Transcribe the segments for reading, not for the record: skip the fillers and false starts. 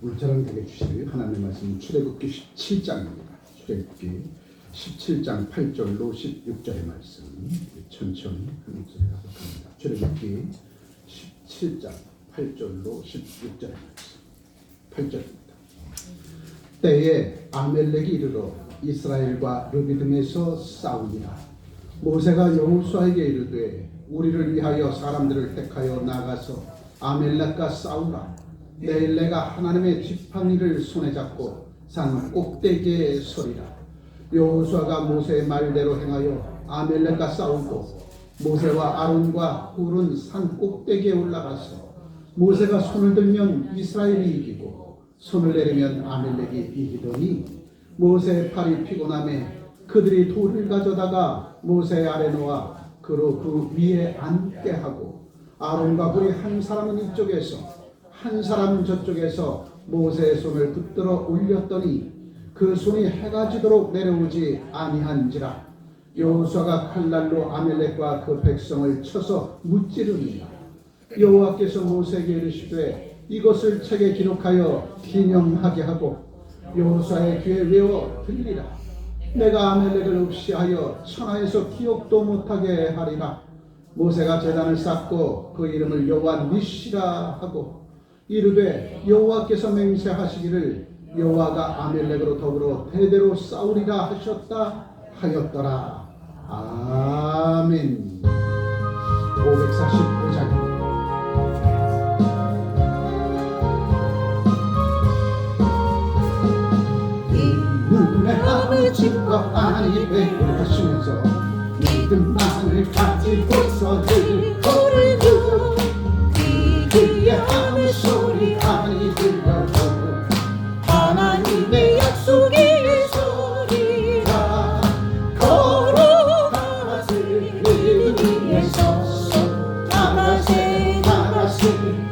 오늘 저랑 되게 주실 하나님의 말씀은 출애굽기 17장입니다. 출애굽기 17장 8절로 16절의 말씀 천천히 한 목소리 하도록 합니다. 출애굽기 17장 8절로 16절의 말씀 8절입니다. 때에 아멜렉이 이르러 이스라엘과 르비 등에서 싸우니라. 모세가 여호수아에게 이르되 우리를 위하여 사람들을 택하여 나가서 아멜렉과 싸우라. 내일 내가 하나님의 지팡이를 손에 잡고 산 꼭대기에 서리라. 여호수아가 모세의 말대로 행하여 아멜렉과 싸우고 모세와 아론과 훌은 산 꼭대기에 올라가서 모세가 손을 들면 이스라엘이 이기고 손을 내리면 아멜렉이 이기더니 모세의 팔이 피곤함에 그들이 돌을 가져다가 모세 아래 놓아 그로 그 위에 앉게 하고 아론과 훌이 한 사람은 이쪽에서 한 사람은 저쪽에서 모세의 손을 붙들어 올렸더니 그 손이 해가 지도록 내려오지 아니한지라. 여호수아가 칼날로 아멜렉과 그 백성을 쳐서 무찌르니라. 여호와께서 모세에게 이르시되 이것을 책에 기록하여 기념하게 하고 여호수아의 귀에 외워 들리라. 내가 아멜렉을 없이 하여 천하에서 기억도 못하게 하리라. 모세가 제단을 쌓고 그 이름을 여호와 니시라 하고 이르되 여호와께서 맹세하시기를 여호와가 아멜렉으로 더불어 대대로 싸우리라 하셨다 하였더라. 아멘. 545장 아무 증거 아니 배우하시면서 믿음만을 가지고서들 고를 두고 그의 아무 소리 아니 들려도 하나님의 약속의 소리가 걸어가세 믿음 위에 서서 나가세 나가세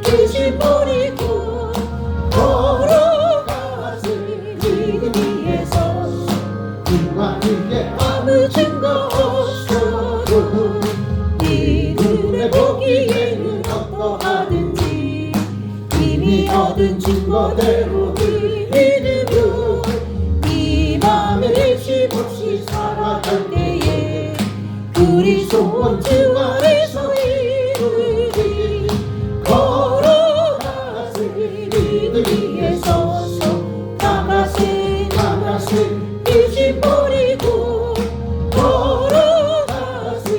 의심 버리고 걸어가세 믿음 위에 서서 그와 그의 아무 증거 없어도 이 눈에 보기에는 어떠하든지 이미 얻은 증거대로 믿으며 이 맘에 일심 없이 살아갈 때에 우리 소원 주 아래서 이루리. 걸어가세 믿음 위에 서서 나가세 나가세 의심 버리고 걸어가세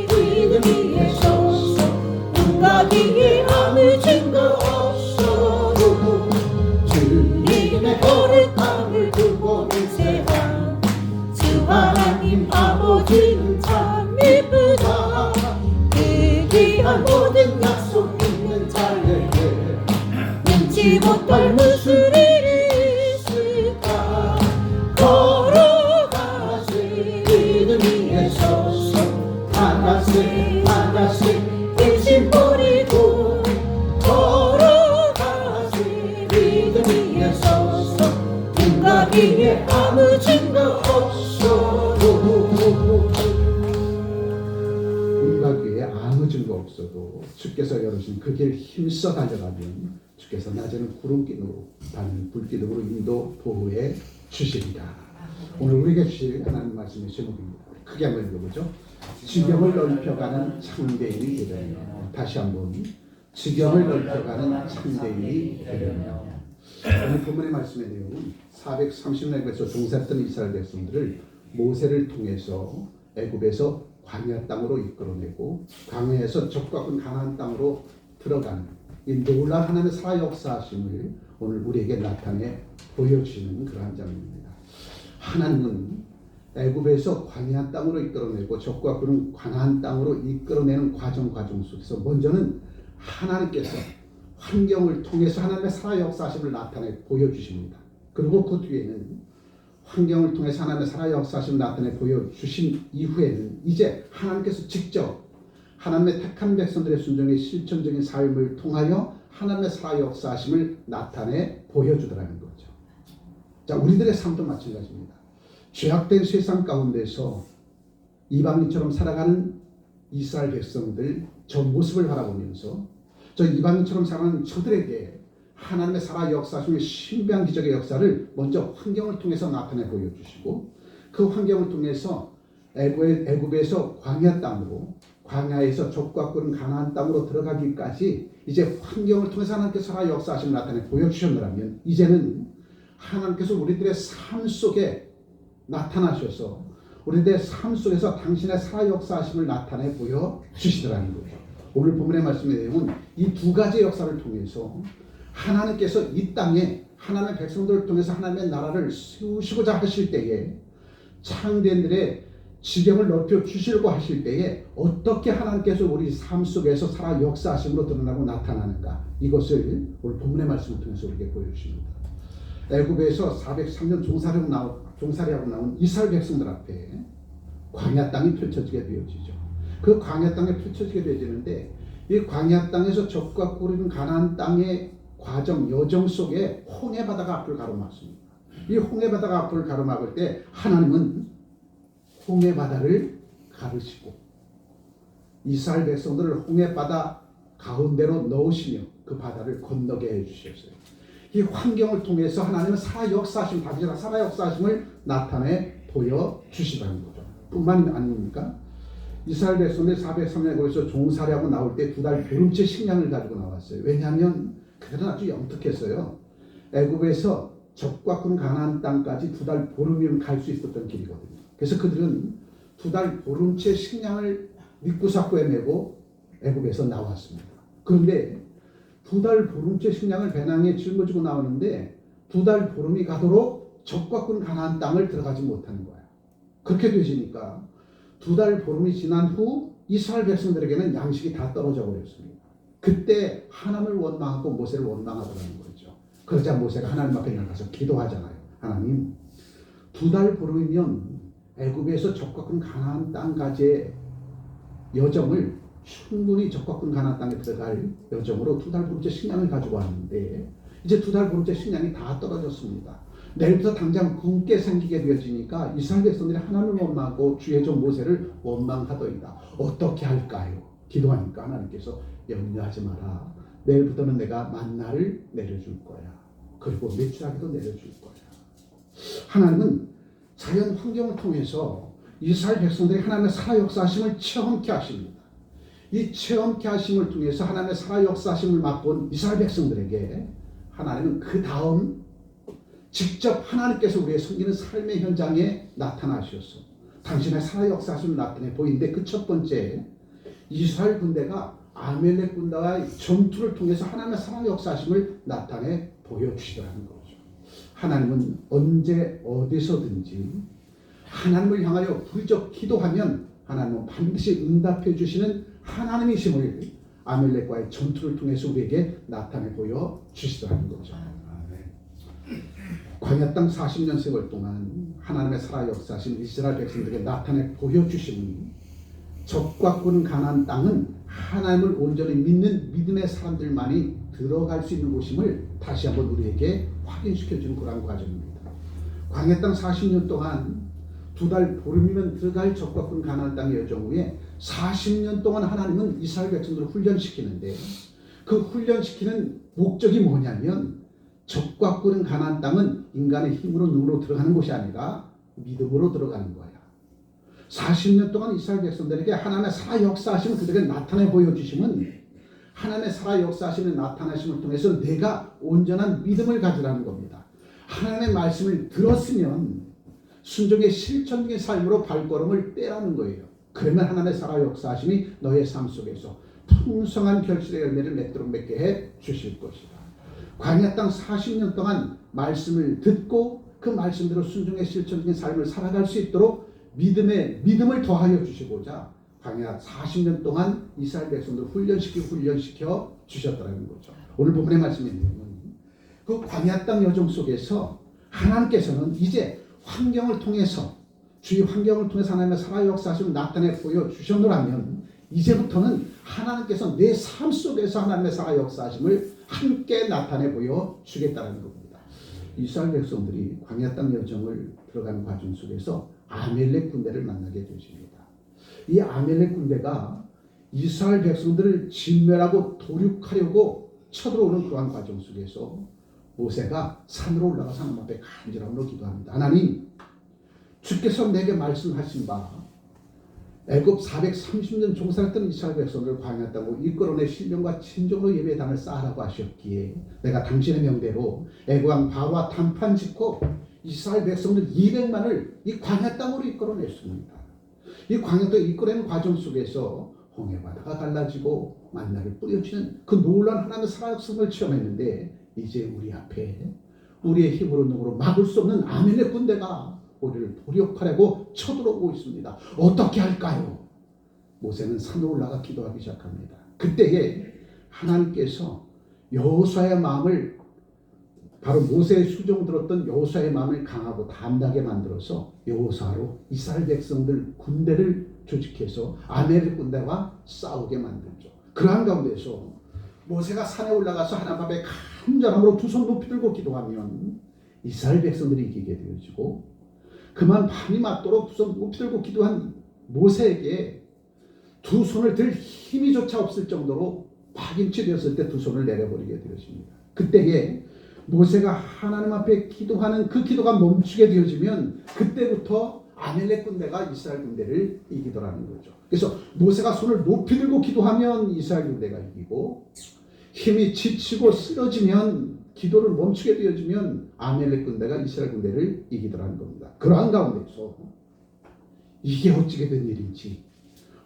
믿음 위에 서서 응가기에 아무 증거 없어도 주님의 거룩함을 두고 맹세한 주 하나님 아버지는 참 예쁘다. 그 귀한 모든 약속 있는 자에게 잊지 못할 무슨 일이 있을까. 걸어가세 믿음 위에 서서 나가세 나가세 의심 버리고 걸어가세 믿음 위에 서서 응가기에 아무 증거 없어도 응가기에 아무 증거 없어도 주께서 열으신 그 길 힘써 달려가면 주께서 낮에는 구름기둥으로 밤에는 불기둥으로 인도 보호해 주시리라. 오늘 우리에게 주실 하나님 말씀의 제목입니다. 크게 한번 읽어보죠. 지경을 넓혀가는 창대인이 되려며. 다시 한번 지경을 넓혀가는 창대인이 되려며. 오늘 본문의 말씀의 내용은 430년에서 종살던 이스라엘 백성들을 모세를 통해서 애굽에서 광야 땅으로 이끌어내고 광야에서 적과 군 가나안 땅으로 들어가는 이 놀라운 하나님의 살아 역사하심을 오늘 우리에게 나타내 보여주시는 그러한 장면입니다. 하나님은 애굽에서 광야 땅으로 이끌어내고 적과 군은 가나안 땅으로 이끌어내는 과정 속에서 먼저는 하나님께서 환경을 통해서 하나님의 살아 역사하심을 나타내 보여주십니다. 그리고 그 뒤에는 환경을 통해서 하나님의 살아 역사하심을 나타내 보여주신 이후에는 이제 하나님께서 직접 하나님의 택한 백성들의 순종의 실천적인 삶을 통하여 하나님의 살아 역사하심을 나타내 보여주더라는 거죠. 자, 우리들의 삶도 마찬가지입니다. 죄악된 세상 가운데서 이방인처럼 살아가는 이스라엘 백성들 저 모습을 바라보면서 저 이방인처럼 살아가는 저들에게 하나님의 살아 역사하시는 신비한 기적의 역사를 먼저 환경을 통해서 나타내 보여주시고, 그 환경을 통해서 애굽에서 광야 땅으로, 광야에서 족과 꿀은 가나안 땅으로 들어가기까지 이제 환경을 통해서 하나님께서 살아 역사하심을 나타내 보여주셨느라면, 이제는 하나님께서 우리들의 삶 속에 나타나셔서 우리들의 삶 속에서 당신의 살아 역사하심을 나타내 보여주시더라는 거죠. 오늘 본문의 말씀의 내용은 이 두 가지 역사를 통해서 하나님께서 이 땅에 하나님의 백성들을 통해서 하나님의 나라를 세우시고자 하실 때에, 창대인들의 지경을 넓혀 주시려고 하실 때에 어떻게 하나님께서 우리 삶 속에서 살아 역사하심으로 드러나고 나타나는가, 이것을 오늘 본문의 말씀을 통해서 우리에게 보여주십니다. 애굽에서 403년 종살이하고 나온 이스라엘 백성들 앞에 광야 땅이 펼쳐지게 되어지죠. 그 광야 땅에 펼쳐지게 되어지는데, 이 광야 땅에서 젖과 꿀이 가나안 땅의 과정, 여정 속에 홍해 바다가 앞을 가로막습니다. 이 홍해 바다가 앞을 가로막을 때 하나님은 홍해 바다를 가르시고 이스라엘 백성들을 홍해 바다 가운데로 넣으시며 그 바다를 건너게 해주셨어요. 이 환경을 통해서 하나님은 살아 역사하심, 다윗의 살아 역사하심을 나타내 보여주시라는 거죠. 뿐만 아닙니까? 이스라엘 백성들이 403년에 거기서 종살이하고 나올 때 2달 보름째 식량을 가지고 나왔어요. 왜냐하면 그들은 아주 영특했어요. 애굽에서 젖과 꿀 가나안 땅까지 2달 보름이면 갈 수 있었던 길이거든요. 그래서 그들은 2달 보름째 식량을 미꾸사코에 메고 애굽에서 나왔습니다. 그런데 2달 보름째 식량을 배낭에 짊어지고 나오는데 2달 보름이 가도록 젖과 꿀 가나안 땅을 들어가지 못하는 거예요. 그렇게 되시니까 2달 보름이 지난 후 이스라엘 백성들에게는 양식이 다 떨어져 버렸습니다. 그때 하나님을 원망하고 모세를 원망하더라는 거죠. 그러자 모세가 하나님 앞에 나가서 기도하잖아요. 하나님, 2달 보름이면 애굽에서 젖과 꿀 가나안 땅까지의 여정을 충분히 젖과 꿀 가나안 땅에 들어갈 여정으로 2달 보름째 식량을 가지고 왔는데 이제 2달 보름째 식량이 다 떨어졌습니다. 내일부터 당장 굶게 생기게 되어지니까 이스라엘 백성들이 하나님을 원망하고 주의 종 모세를 원망하더이다. 어떻게 할까요? 기도하니까 하나님께서 염려하지 마라. 내일부터는 내가 만나를 내려줄 거야. 그리고 메추라기도 내려줄 거야. 하나님은 자연 환경을 통해서 이스라엘 백성들이 하나님의 살아 역사하심을 체험케 하십니다. 이 체험케 하심을 통해서 하나님의 살아 역사하심을 맛본 이스라엘 백성들에게 하나님은 그 다음 직접 하나님께서 우리의 섬기는 삶의 현장에 나타나셔서 당신의 살아 역사하심을 나타내 보이는데, 그 첫 번째, 이스라엘 군대가 아멜렉 군대와의 전투를 통해서 하나님의 살아 역사하심을 나타내 보여주시더라는 거죠. 하나님은 언제 어디서든지 하나님을 향하여 부르짖어 기도하면 하나님은 반드시 응답해 주시는 하나님이심을 아멜렉과의 전투를 통해서 우리에게 나타내 보여주시더라는 거죠. 광야 땅 40년 세월 동안 하나님의 살아 역사하신 이스라엘 백성들에게 나타내 보여주시니 젖과 꿀은 가나안 땅은 하나님을 온전히 믿는 믿음의 사람들만이 들어갈 수 있는 곳임을 다시 한번 우리에게 확인시켜주는 그런 과정입니다. 광야 땅 40년 동안 2달 보름이면 들어갈 젖과 꿀은 가나안 땅의 여정 후에 40년 동안 하나님은 이스라엘 백성들을 훈련시키는데, 그 훈련시키는 목적이 뭐냐면 젖과 꿀은 가나안 땅은 인간의 힘으로 눈으로 들어가는 곳이 아니라 믿음으로 들어가는 거야. 40년 동안 이스라엘 백성들에게 하나님의 살아 역사하심을 그들에게 나타내 보여주심은 하나님의 살아 역사하심을 나타내심을 통해서 내가 온전한 믿음을 가지라는 겁니다. 하나님의 말씀을 들었으면 순종의 실천적인 삶으로 발걸음을 떼라는 거예요. 그러면 하나님의 살아 역사하심이 너의 삶 속에서 풍성한 결실의 열매를 맺도록 맺게 해 주실 것이다. 광야 땅 40년 동안 말씀을 듣고 그 말씀대로 순종의 실천적인 삶을 살아갈 수 있도록 믿음을 더하여 주시고자 광야 40년 동안 이스라엘 백성들을 훈련시켜 주셨다는 거죠. 오늘 본문의 말씀의 내용은 그 광야 땅 여정 속에서 하나님께서는 이제 환경을 통해서, 주의 환경을 통해서 하나님의 살아 역사하심을 나타내 보여주셨노라면 이제부터는 하나님께서 내 삶 속에서 하나님의 살아 역사하심을 함께 나타내 보여주겠다는 겁니다. 이스라엘 백성들이 광야 땅 여정을 들어가는 과정 속에서 아멜렉 군대를 만나게 되십니다. 이 아멜렉 군대가 이스라엘 백성들을 진멸하고 도륙하려고 쳐들어오는 그러한 과정 속에서 모세가 산으로 올라가서 하나님 앞에 간절함으로 기도합니다. 하나님, 주께서 내게 말씀하신 바 애굽 430년 종살했던 이스라엘 백성을 광야 땅으로 이끌어내 신령과 친정으로 예배당을 쌓으라고 하셨기에 내가 당신의 명대로 애굽 왕 바로와 단판 짓고 이스라엘 백성들 200만을 이 광야 땅으로 이끌어냈습니다. 이 광야 땅 이끌어내는 과정 속에서 홍해 바다가 갈라지고 만나를 뿌려주는 그 놀라운 하나님의 살아있음을 체험했는데 이제 우리 앞에 우리의 힘으로 능으로 막을 수 없는 아멘의 군대가 우리를 도력하려고 쳐들어오고 있습니다. 어떻게 할까요? 모세는 산으로 올라가 기도하기 시작합니다. 그때에 하나님께서 여호수아의 마음을, 바로 모세의 수종 들었던 여호수아의 마음을 강하고 담대하게 만들어서 여호수아로 이스라엘 백성들 군대를 조직해서 아멜렉 군대와 싸우게 만들죠. 그러한 가운데서 모세가 산에 올라가서 하나님 앞에 간절함으로 두 손 높이 들고 기도하면 이스라엘 백성들이 이기게 되어지고, 그만 밤이 맞도록 두 손 높이 들고 기도한 모세에게 두 손을 들 힘이조차 없을 정도로 파김치 되었을 때 두 손을 내려버리게 되어집니다. 그때에 모세가 하나님 앞에 기도하는 그 기도가 멈추게 되어지면 그때부터 아멜렉 군대가 이스라엘 군대를 이기더라는 거죠. 그래서 모세가 손을 높이 들고 기도하면 이스라엘 군대가 이기고, 힘이 지치고 쓰러지면, 기도를 멈추게 되어지면 아멜렉 군대가 이스라엘 군대를 이기더라는 겁니다. 그러한 가운데서 이게 어찌게 된 일인지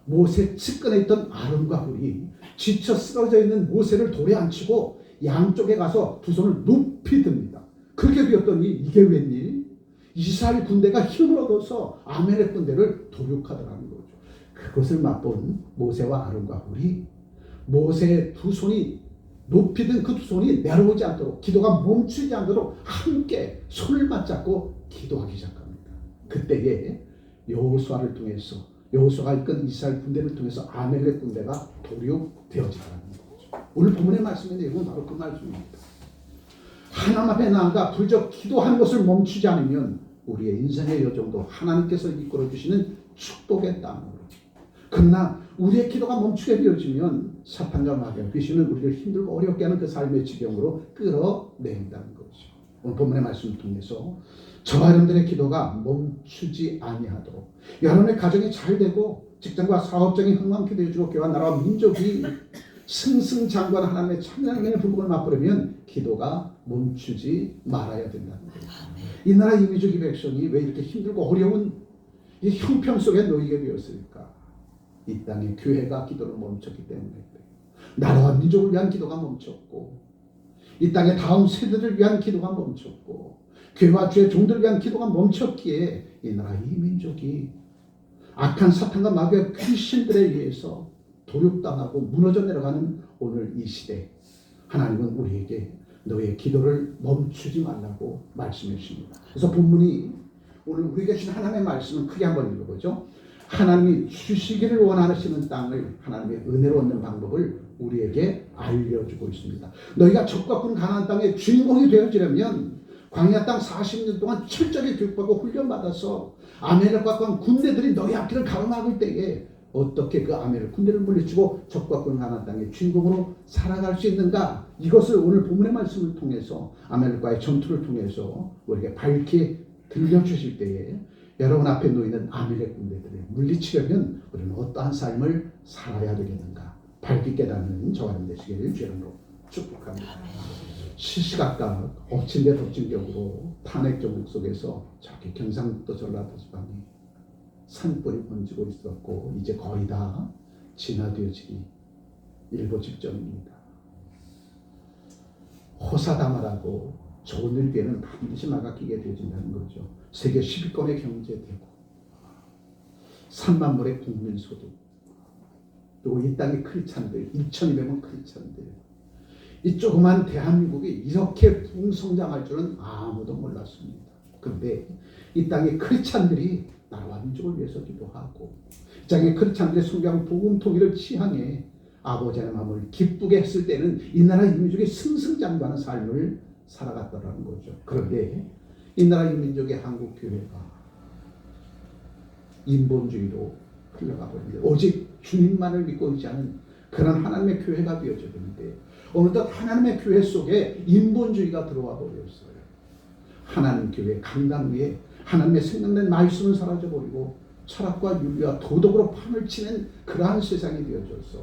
모세 측근에 있던 아론과 훌이 지쳐 쓰러져 있는 모세를 돌에 앉히고 양쪽에 가서 두 손을 높이 듭니다. 그렇게 되었더니 이게 웬일? 이스라엘 군대가 힘을 얻어서 아멜렉 군대를 도륙하더라는 거죠. 그것을 맛본 모세와 아론과 훌이 모세의 두 손이 높이 든 그 두 손이 내려오지 않도록, 기도가 멈추지 않도록 함께 손을 맞잡고 기도하기 시작합니다. 그때에 여호수아를 통해서, 여호수아가 이끈 이스라엘 군대를 통해서 아멜렉 군대가 도륙되어지더라는 거죠. 오늘 본문의 말씀의 내용은 바로 그 말씀입니다. 하나님 앞에 나아가 부르짖어 기도하는 것을 멈추지 않으면 우리의 인생의 여정도 하나님께서 이끌어 주시는 축복의 땅으로, 그러나 우리의 기도가 멈추게 되어지면 사탄과 마귀와 귀신은 우리를 힘들고 어렵게 하는 그 삶의 지경으로 끌어내린다는 거죠. 오늘 본문의 말씀을 통해서 저와 여러분들의 기도가 멈추지 아니하도록, 여러분의 가정이 잘 되고 직장과 사업장이 흥망케 되어지고 교회와 나라와 민족이 승승장구하는 하나님의 찬양의 불복을 맛보려면 기도가 멈추지 말아야 된다는 거예요. 이 나라 이민족의 백성이 왜 이렇게 힘들고 어려운 이 형편 속에 놓이게 되었을까? 이 땅의 교회가 기도를 멈췄기 때문에 그래요. 나라와 민족을 위한 기도가 멈췄고, 이 땅의 다음 세대를 위한 기도가 멈췄고, 교회와 주의 종들을 위한 기도가 멈췄기에 이 나라 이 민족이 악한 사탄과 마귀의 귀신들에 의해서 도륙당하고 무너져 내려가는 오늘 이 시대, 하나님은 우리에게 너의 기도를 멈추지 말라고 말씀해 주십니다. 그래서 본문이 오늘 우리에게 주신 하나님의 말씀은 크게 한번 읽어보죠. 하나님이 주시기를 원하시는 땅을 하나님의 은혜로 얻는 방법을 우리에게 알려주고 있습니다. 너희가 적과 군 가나안 땅의 주인공이 되어지려면 광야 땅 40년 동안 철저하게 교육받고 훈련받아서 아멜렉과 군 군대들이 너희 앞길을 가로막을 때에 어떻게 그 아멜렉 군대를 물리치고 적과 군 가나안 땅의 주인공으로 살아갈 수 있는가? 이것을 오늘 본문의 말씀을 통해서, 아멜렉과의 전투를 통해서 우리에게 밝히 들려주실 때에 여러분 앞에 놓이는 아멜렉 군대들을 물리치려면 우리는 어떠한 삶을 살아야 되겠는가? 밝게 깨닫는 저와 여러분 되시기를 주님으로 축복합니다. 시시각각 엎친 데 덮친 격으로 탄핵 정국 속에서 저기 경상북도 전라도 지방이 산불이 번지고 있었고 이제 거의 다 진화되어지기 일보 직전입니다. 호사다마라고 좋은 일기에는 반드시 막아끼게 되어진다는 거죠. 세계 10위권의 경제대국, 3만 불의 국민소득, 그리고 이 땅의 크리스찬들, 2,200만 크리스찬들, 이 조그만 대한민국이 이렇게 풍성장할 줄은 아무도 몰랐습니다. 그런데 이 땅의 크리스찬들이 나라와 민족을 위해서 기도하고, 이 땅의 크리스찬들의 성경 복음 통일을 지향해 아버지의 마음을 기쁘게 했을 때는 이 나라 이 민족이 승승장구하는 삶을 살아갔다는 거죠. 그런데 이 나라 이 민족의 한국 교회가 인본주의로 흘러가 버리는데 오직 주님만을 믿고 있지 않은 그런 하나님의 교회가 되어져야 되는데 어느덧 하나님의 교회 속에 인본주의가 들어와 버렸어요. 하나님 교회 강단 위에 하나님의 생명된 말씀은 사라져버리고 철학과 윤리와 도덕으로 판을 치는 그러한 세상이 되어졌어.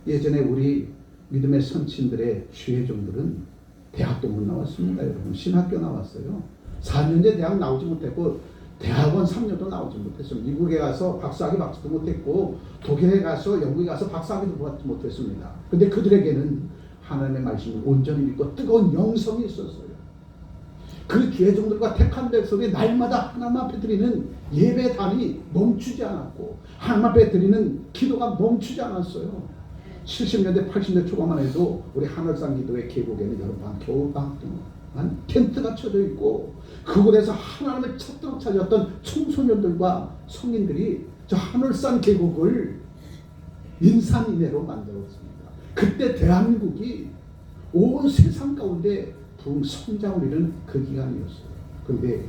예전에 우리 믿음의 선친들의 주회종들은 대학도 못 나왔습니다. 여러분 신학교 나왔어요. 4년제 대학 나오지 못했고 대학원 3년도 나오지 못했어요. 미국에 가서 박사학위 받지도 못했고 독일에 가서 영국에 가서 박사학위도 받지 못했습니다. 근데 그들에게는 하나님의 말씀을 온전히 믿고 뜨거운 영성이 있었어요. 그 주회종들과 택한 백성이 날마다 하나님 앞에 드리는 예배단이 멈추지 않았고 하나님 앞에 드리는 기도가 멈추지 않았어요. 70년대 80년대 초반만 해도 우리 하늘산 기도회 계곡에는 여름방 겨울방 동안 텐트가 쳐져 있고 그곳에서 하나님을 찾도록 찾았던 청소년들과 성인들이 저 하늘산 계곡을 인산인해로 만들었습니다. 그때 대한민국이 온 세상 가운데 성장을 이루는 그 기간이었어요. 그런데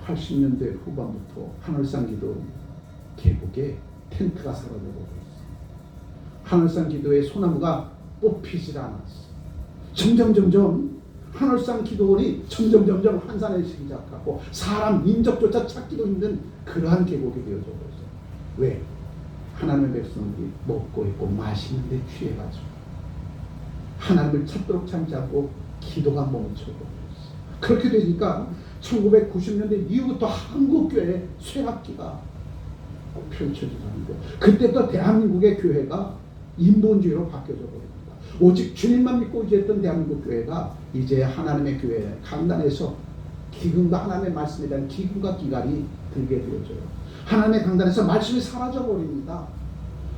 80년대 후반부터 하늘산 기도 계곡에 텐트가 사라져버렸어요. 하늘산 기도의 소나무가 뽑히질 않았어. 점점 하늘산 기도원이 점점 한산해지기 시작하고 사람 인적조차 찾기도 힘든 그러한 계곡이 되어져 버렸어요. 왜? 하나님의 백성들이 먹고 있고 마시는데 취해가지고 하나님을 찾도록 참지 않고 기도가 멈춰버렸어요. 그렇게 되니까 1990년대 이후부터 한국교회 쇠락기가 펼쳐지는 거예요. 그때부터 대한민국의 교회가 인본주의로 바뀌어져 버립니다. 오직 주님만 믿고 의지했던 대한민국 교회가 이제 하나님의 교회 강단에서 기근과 하나님의 말씀에 대한 기근과 기갈이 들게 되어져요. 하나님의 강단에서 말씀이 사라져 버립니다.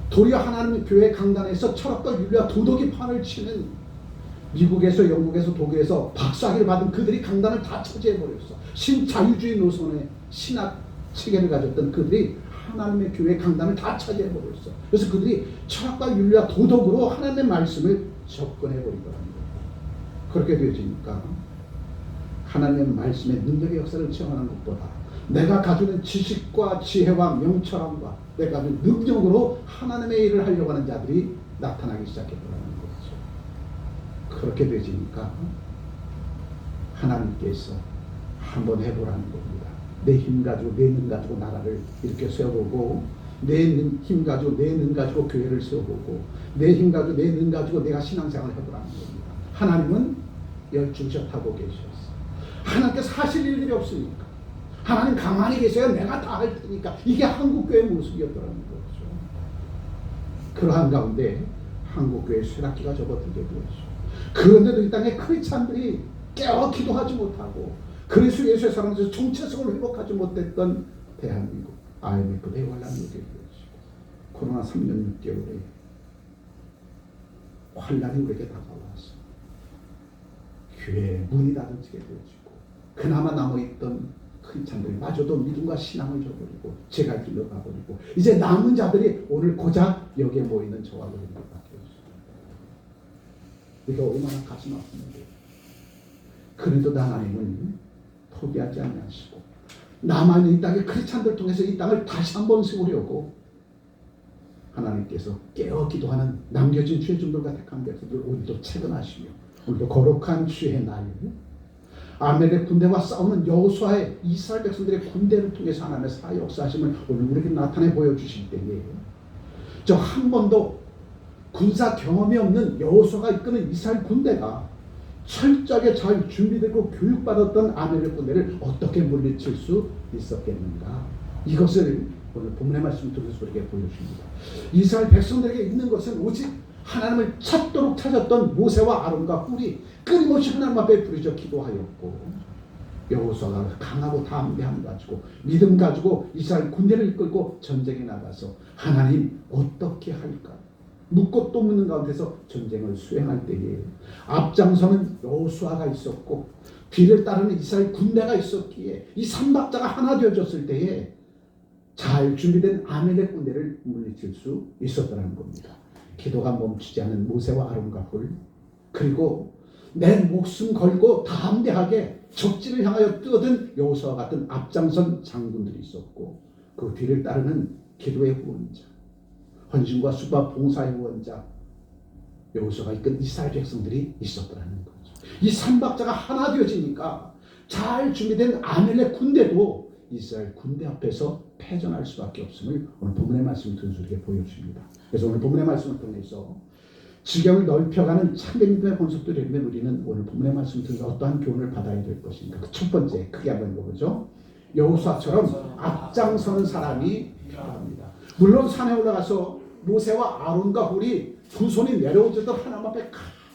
도리어 하나님의 교회 강단에서 철학과 윤리와 도덕이 판을 치는 미국에서 영국에서 독일에서 박사학위를 받은 그들이 강단을 다 차지해버렸어. 신자유주의 노선의 신학 체계를 가졌던 그들이 하나님의 교회 강단을 다 차지해버렸어. 그래서 그들이 철학과 윤리와 도덕으로 하나님의 말씀을 접근해버리더랍니다. 그렇게 되어지니까 하나님의 말씀의 능력의 역사를 체험하는 것보다 내가 가지는 지식과 지혜와 명철함과 내가 가진 능력으로 하나님의 일을 하려고 하는 자들이 나타나기 시작했더라는 거죠. 그렇게 되지니까 하나님께서 한번 해보라는 겁니다. 내 힘 가지고 내 능 가지고 나라를 이렇게 세워보고 내 힘 가지고 내 능 가지고 교회를 세워보고 내 힘 가지고 내 능 가지고 내가 신앙생활을 해보라는 겁니다. 하나님은 열중샷하고 계셨어. 하나님께서 하실 일들이 없으니까 하나님 가만히 계셔야 내가 다 할 테니까 이게 한국교회의 모습이었더라는 거죠. 그러한 가운데 한국교회의 쇠락기가 접어들게 되었죠. 그런데도 이 땅에 크리스찬들이 깨어 기도하지 못하고 그리스도 예수의 사랑에서 정체성을 회복하지 못했던 대한민국 IMF 대환란이 오게 되었고 코로나 3년 6개월에 환란이 우리에게 다가와서 교회에 문이 닫혀지게 되어지고 그나마 남아있던 크리스찬들이 마저도 믿음과 신앙을 저버리고 제가 길로 가버리고 이제 남은 자들이 오늘 고작 여기에 모이는 저와 여러분들밖에 없습니다. 이게 얼마나 가슴 아픈데 그래도 하나님은 포기하지 않으시고 남아있는 이 땅의 크리스찬들 통해서 이 땅을 다시 한번 세우려고 하나님께서 깨어 기도하는 남겨진 죄중들과 택한 백성들 오늘도 채근하시며 오늘도 거룩한 주의 날 아멜렉 군대와 싸우는 여호수아의 이스라엘 백성들의 군대를 통해서 하나님의 사회 역사하심을 오늘 우리에게 나타내 보여주실 때에 저 한 번도 군사 경험이 없는 여호수아가 이끄는 이스라엘 군대가 철저하게 잘 준비되고 교육받았던 아멜렉 군대를 어떻게 물리칠 수 있었겠는가. 이것을 오늘 본문의 말씀을 통해서 우리에게 보여줍니다. 이스라엘 백성들에게 있는 것은 오직 하나님을 찾도록 찾았던 모세와 아론과 훌이 끊임없이 하나님 앞에 부르짖어 기도하였고 여호수아가 강하고 담대함 가지고 믿음 가지고 이스라엘 군대를 이끌고 전쟁에 나가서 하나님 어떻게 할까 묻고 또 묻는 가운데서 전쟁을 수행할 때에 앞장서는 여호수아가 있었고 뒤를 따르는 이스라엘 군대가 있었기에 이 삼박자가 하나 되어졌을 때에 잘 준비된 아멜렉 군대를 물리칠 수 있었다는 겁니다. 기도가 멈추지 않은 모세와 아론과 훌 그리고 내 목숨 걸고 담대하게 적진을 향하여 뛰어든 여호수아와 같은 앞장선 장군들이 있었고 그 뒤를 따르는 기도의 후원자 헌신과 수바 봉사의 후원자 여호수아가 이끈 이스라엘 백성들이 있었더라는 거죠. 이 삼박자가 하나 되어지니까 잘 준비된 아멜렉 군대도 이스라엘 군대 앞에서 패전할 수밖에 없음을 오늘 본문의 말씀을 통해서 우리에게 보여줍니다. 그래서 오늘 본문의 말씀을 통해서 지경을 넓혀가는 참된 믿음의 본속들이라면 우리는 오늘 본문의 말씀을 통해서 어떠한 교훈을 받아야 될 것인가. 그 첫 번째 크게 한번 읽어보죠. 여호수아처럼 앞장서는 사람이 필요합니다. 물론 산에 올라가서 모세와 아론과 홀이 두 손이 내려오지도 하나님 앞에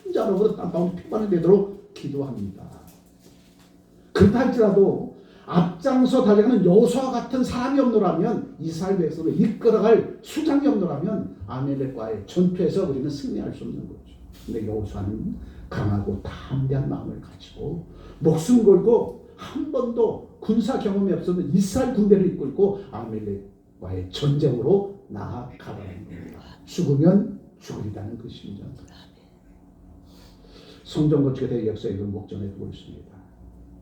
간절함으로 땀방울 피반을 내도록 기도합니다. 그렇다 할지라도 앞장서 달려가는 여호수아 같은 사람이 없노라면, 이스라엘 백성을 이끌어갈 수장이 없노라면 아멜렉과의 전투에서 우리는 승리할 수 없는 거죠. 근데 여호수아는 강하고 담대한 마음을 가지고 목숨 걸고 한 번도 군사 경험이 없었는 이스라엘 군대를 이끌고 아멜렉과의 전쟁으로 나아가라는 겁니다. 죽으면 죽으리라는 그 심정. 성전 건축에 대해 역사의 그 목전에 두고 있습니다.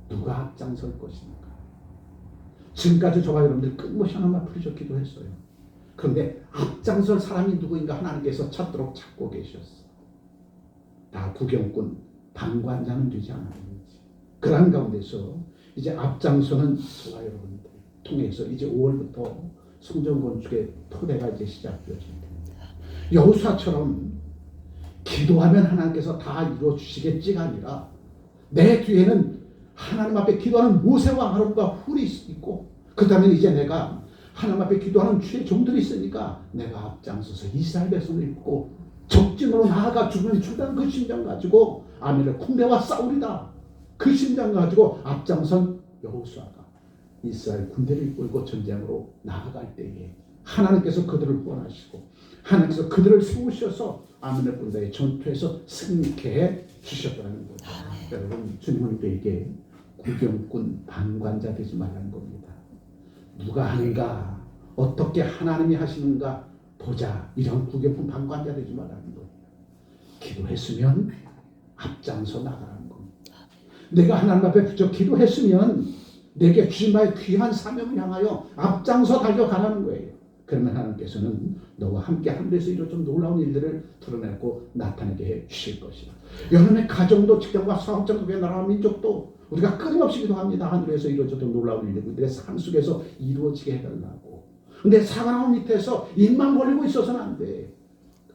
누가 앞장설 것인가. 지금까지 저와 여러분들 끊임없이 하나님 앞으로 기도했어요. 그런데 앞장설 사람이 누구인가 하나님께서 찾도록 찾고 계셨어. 다 구경꾼, 방관자는 되지 않았는지. 그러한 가운데서 이제 앞장서는 저와 여러분들 통해서 이제 5월부터 성전 건축의 토대가 이제 시작되어질 겁니다. 여호수아처럼 기도하면 하나님께서 다 이루어 주시겠지가 아니라 내 뒤에는 하나님 앞에 기도하는 모세와 아론과 훌이 있고, 그 다음에 이제 내가 하나님 앞에 기도하는 주의 종들이 있으니까 내가 앞장서서 이스라엘 백성을 입고 적진으로 나아가 죽으면 죽다는 그 심정 가지고 아멜렉 군대와 싸우리다. 그 심정 가지고 앞장선 여호수아가 이스라엘 군대를 이끌고 전쟁으로 나아갈 때에 하나님께서 그들을 구원하시고 하나님께서 그들을 세우셔서 아멜렉 군대의 전투에서 승리케 해 주셨다는 거죠. 여러분, 주님은 우리에게 구경꾼, 방관자 되지 말라는 겁니다. 누가 하는가, 어떻게 하나님이 하시는가 보자, 이런 구경꾼, 방관자 되지 말라는 거예요. 기도했으면 앞장서 나가라는 겁니다. 내가 하나님 앞에 부쩍 기도했으면 내게 주신 바의 귀한 사명을 향하여 앞장서 달려가라는 거예요. 그러면 하나님께서는 너와 함께 하늘에서 이루어진 놀라운 일들을 드러내고 나타내게 해 주실 것이다. 여러분의 가정도, 직장과 사업장도, 나라와 민족도 우리가 끊임없이 기도합니다. 하늘에서 이루어졌던 놀라운 일들, 우리들의 삶 속에서 이루어지게 해달라고. 근데 사과나무 밑에서 입만 벌리고 있어서는 안 돼.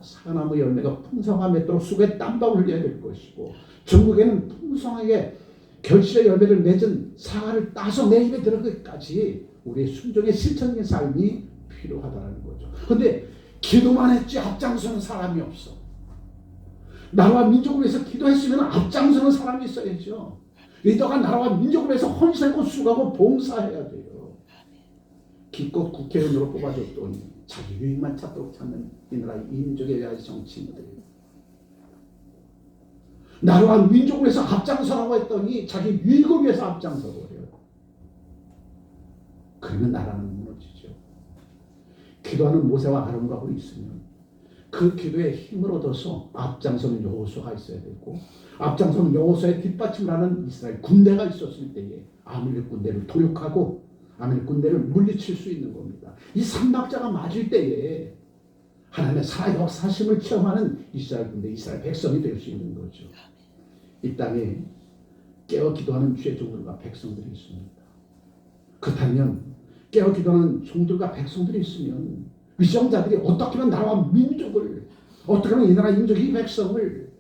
사과나무 열매가 풍성하게 맺도록 수고에 땀방울 흘려야 될 것이고, 전국에는 풍성하게 결실의 열매를 맺은 사과를 따서 내 입에 들어가기까지 우리의 순종의 실천적인 삶이 필요하다는 거죠. 근데 기도만 했지 앞장서는 사람이 없어. 나라와 민족을 위해서 기도했으면 앞장서는 사람이 있어야죠. 리더가 나라와 민족을 위해서 헌신하고 수고하고 봉사해야 돼요. 기껏 국회의원으로 뽑아줬더니 자기 유익만 찾도록 찾는 이 나라의 민족에 대한 정치인들이에요. 나라와 민족을 위해서 앞장서라고 했더니 자기 유익을 위해서 앞장서버려요. 그러면 나라는 무너지죠. 기도하는 모세와 아론과 홀이 있으면 그 기도에 힘을 얻어서 앞장서는 여호수아가 있어야 되고, 앞장서는 여호수아의 뒷받침을 하는 이스라엘 군대가 있었을 때에 아멜렉 군대를 도륙하고 아멜렉 군대를 물리칠 수 있는 겁니다. 이 삼박자가 맞을 때에 하나님의 살아 역사심을 체험하는 이스라엘 군대, 이스라엘 백성이 될 수 있는 거죠. 이 땅에 깨어 기도하는 주의 종들과 백성들이 있습니다. 그렇다면 깨어 기도하는 종들과 백성들이 있으면 위정자들이 어떻게 하면 나라와 민족을, 어떻게 하면 이 나라 민족이 이 백성을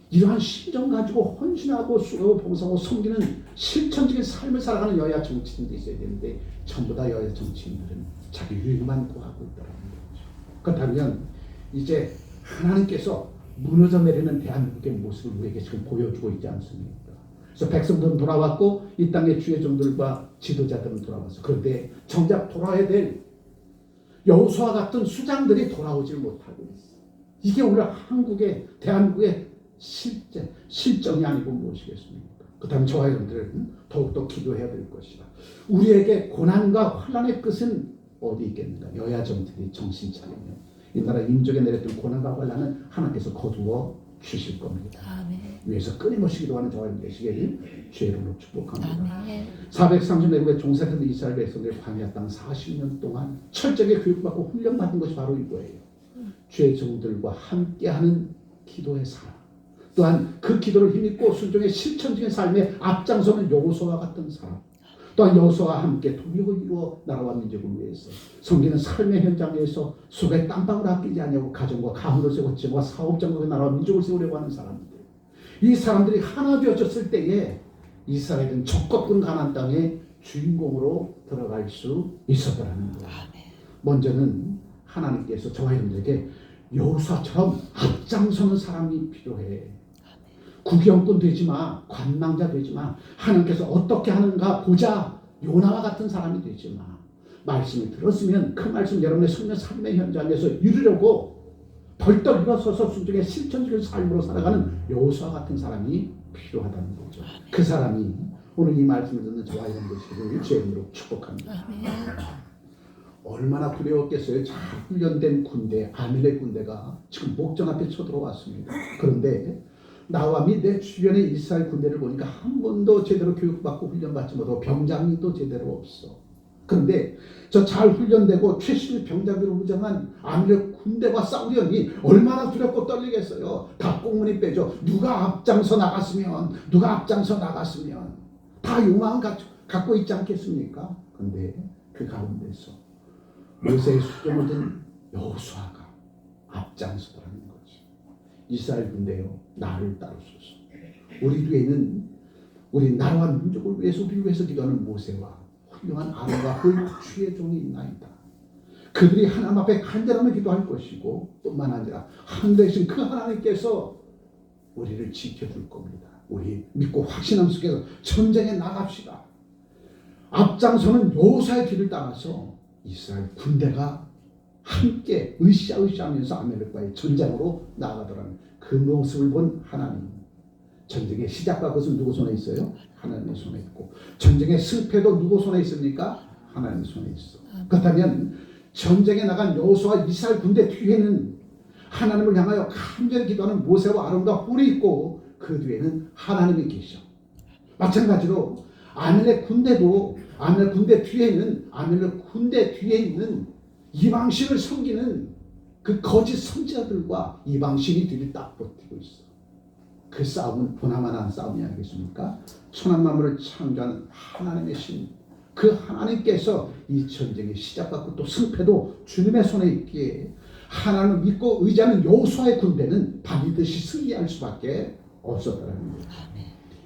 이러한 심정 가지고 헌신하고 수고하고 봉사하고 섬기는 실천적인 삶을 살아가는 여야 정치인들이 있어야 되는데, 전부 다 여야 정치인들은 자기 유익만 구하고 있더라는 거죠. 그렇다면 이제 하나님께서 무너져 내리는 대한민국의 모습을 우리에게 지금 보여주고 있지 않습니까? 그래서 백성들은 돌아왔고 이 땅의 주의 종들과 지도자들은 돌아왔어. 그런데 정작 돌아야 될 여호수아 같은 수장들이 돌아오질 못하고 있어. 이게 오늘 한국의, 대한민국의 실정이 아니고 무엇이겠습니까? 그렇다면 저와 여러분들은 더욱더 기도해야 될 것이다. 우리에게 고난과 환난의 끝은 어디 있겠는가? 여야 정치들이 정신 차리면 이 나라 민족에 내렸던 고난과 환난은 하나님께서 거두어 주실 겁니다. 아멘. 위에서 끊임없이 기도하는 저와 여러분 되시기를 주의 이름으로 축복합니다. 아멘. 430내국의 종사된 이스라엘 백성들이 광야 땅 40년 동안 철저하게 교육받고 훈련받은 것이 바로 이거예요. 주의 종들과 함께하는 기도의 사람, 또한 그 기도를 힘입고 순종의 실천적인 삶에 앞장서는 여호수아와 같은 사람, 또한 여호수아와 함께 동력을 이루어 나라와 민족을 위해서 섬기는 삶의 현장에서 속에 땀방울 아끼지 않냐고 가정과 가문을 세우고 지역과 사업장과 나라와 민족을 세우려고 하는 사람들, 이 사람들이 하나 되어졌을 때에 이스라엘은 적겁군 가나안 땅의 주인공으로 들어갈 수 있었더라는 거예요. 먼저는 하나님께서 저와 여러분들에게 여호수아처럼 앞장서는 사람이 필요해. 구경꾼 되지 마, 관망자 되지 마. 하나님께서 어떻게 하는가 보자. 요나와 같은 사람이 되지 마. 말씀을 들었으면 그 말씀 여러분의 성령 삶의 현장에서 이루려고 벌떡 일어서서 순종의 실천적인 삶으로 살아가는 여호수아 같은 사람이 필요하다는 거죠. 그 사람이 오늘 이 말씀을 듣는 저와 여러분들 주의 이름으로 축복합니다. 얼마나 두려웠겠어요. 잘 훈련된 군대, 아밀렉 군대가 지금 목전 앞에 쳐들어왔습니다. 그런데 나와 및 내 주변의 이스라엘 군대를 보니까 한 번도 제대로 교육받고 훈련받지 못하고 병장도 제대로 없어. 그런데 저 잘 훈련되고 최신 병장비로 무장한 아밀렉 군대와 싸우려니 얼마나 두렵고 떨리겠어요. 다 꽁무니 빼죠. 누가 앞장서 나갔으면 다 요망 갖고 있지 않겠습니까? 그런데 그 가운데서 모세의 수종을 든 여호수아가 앞장서더라는 거지. 이스라엘 군대여, 나를 따르소서. 우리 뒤에는 우리 나라와 민족을 위해서 우리를 위해서 기도하는 모세와 훌륭한 아론과 그 주의 종이 있나이다. 그들이 하나님 앞에 간절하며 기도할 것이고 뿐만 아니라 한 대신 그 하나님께서 우리를 지켜줄 겁니다. 우리 믿고 확신함 속에서 전쟁에 나갑시다. 앞장서는 여호수아의 길을 따라서 이스라엘 군대가 함께 으쌰으쌰하면서 아멜렉과의 전쟁으로 나아가더라는 그 모습을 본 하나님. 전쟁의 시작과 끝은 누구 손에 있어요? 하나님의 손에 있고, 전쟁의 승패도 누구 손에 있습니까? 하나님의 손에 있어. 그렇다면 전쟁에 나간 여호수아 이스라엘 군대 뒤에는 하나님을 향하여 간절히 기도하는 모세와 아론과 뿔이 있고 그 뒤에는 하나님이 계셔. 마찬가지로 아멜렉 군대 뒤에 있는 이방신을 섬기는 그 거짓 선지자들과 이방신이 뒤를 딱 버티고 있어. 그 싸움은 보나마나 싸움이 아니겠습니까? 천한 만물을 창조한 하나님의 신, 그 하나님께서 이 전쟁의 시작과 끝도 승패도 주님의 손에 있기에 하나님을 믿고 의지하는 여호수아의 군대는 반드시 승리할 수밖에 없었다는 거예요.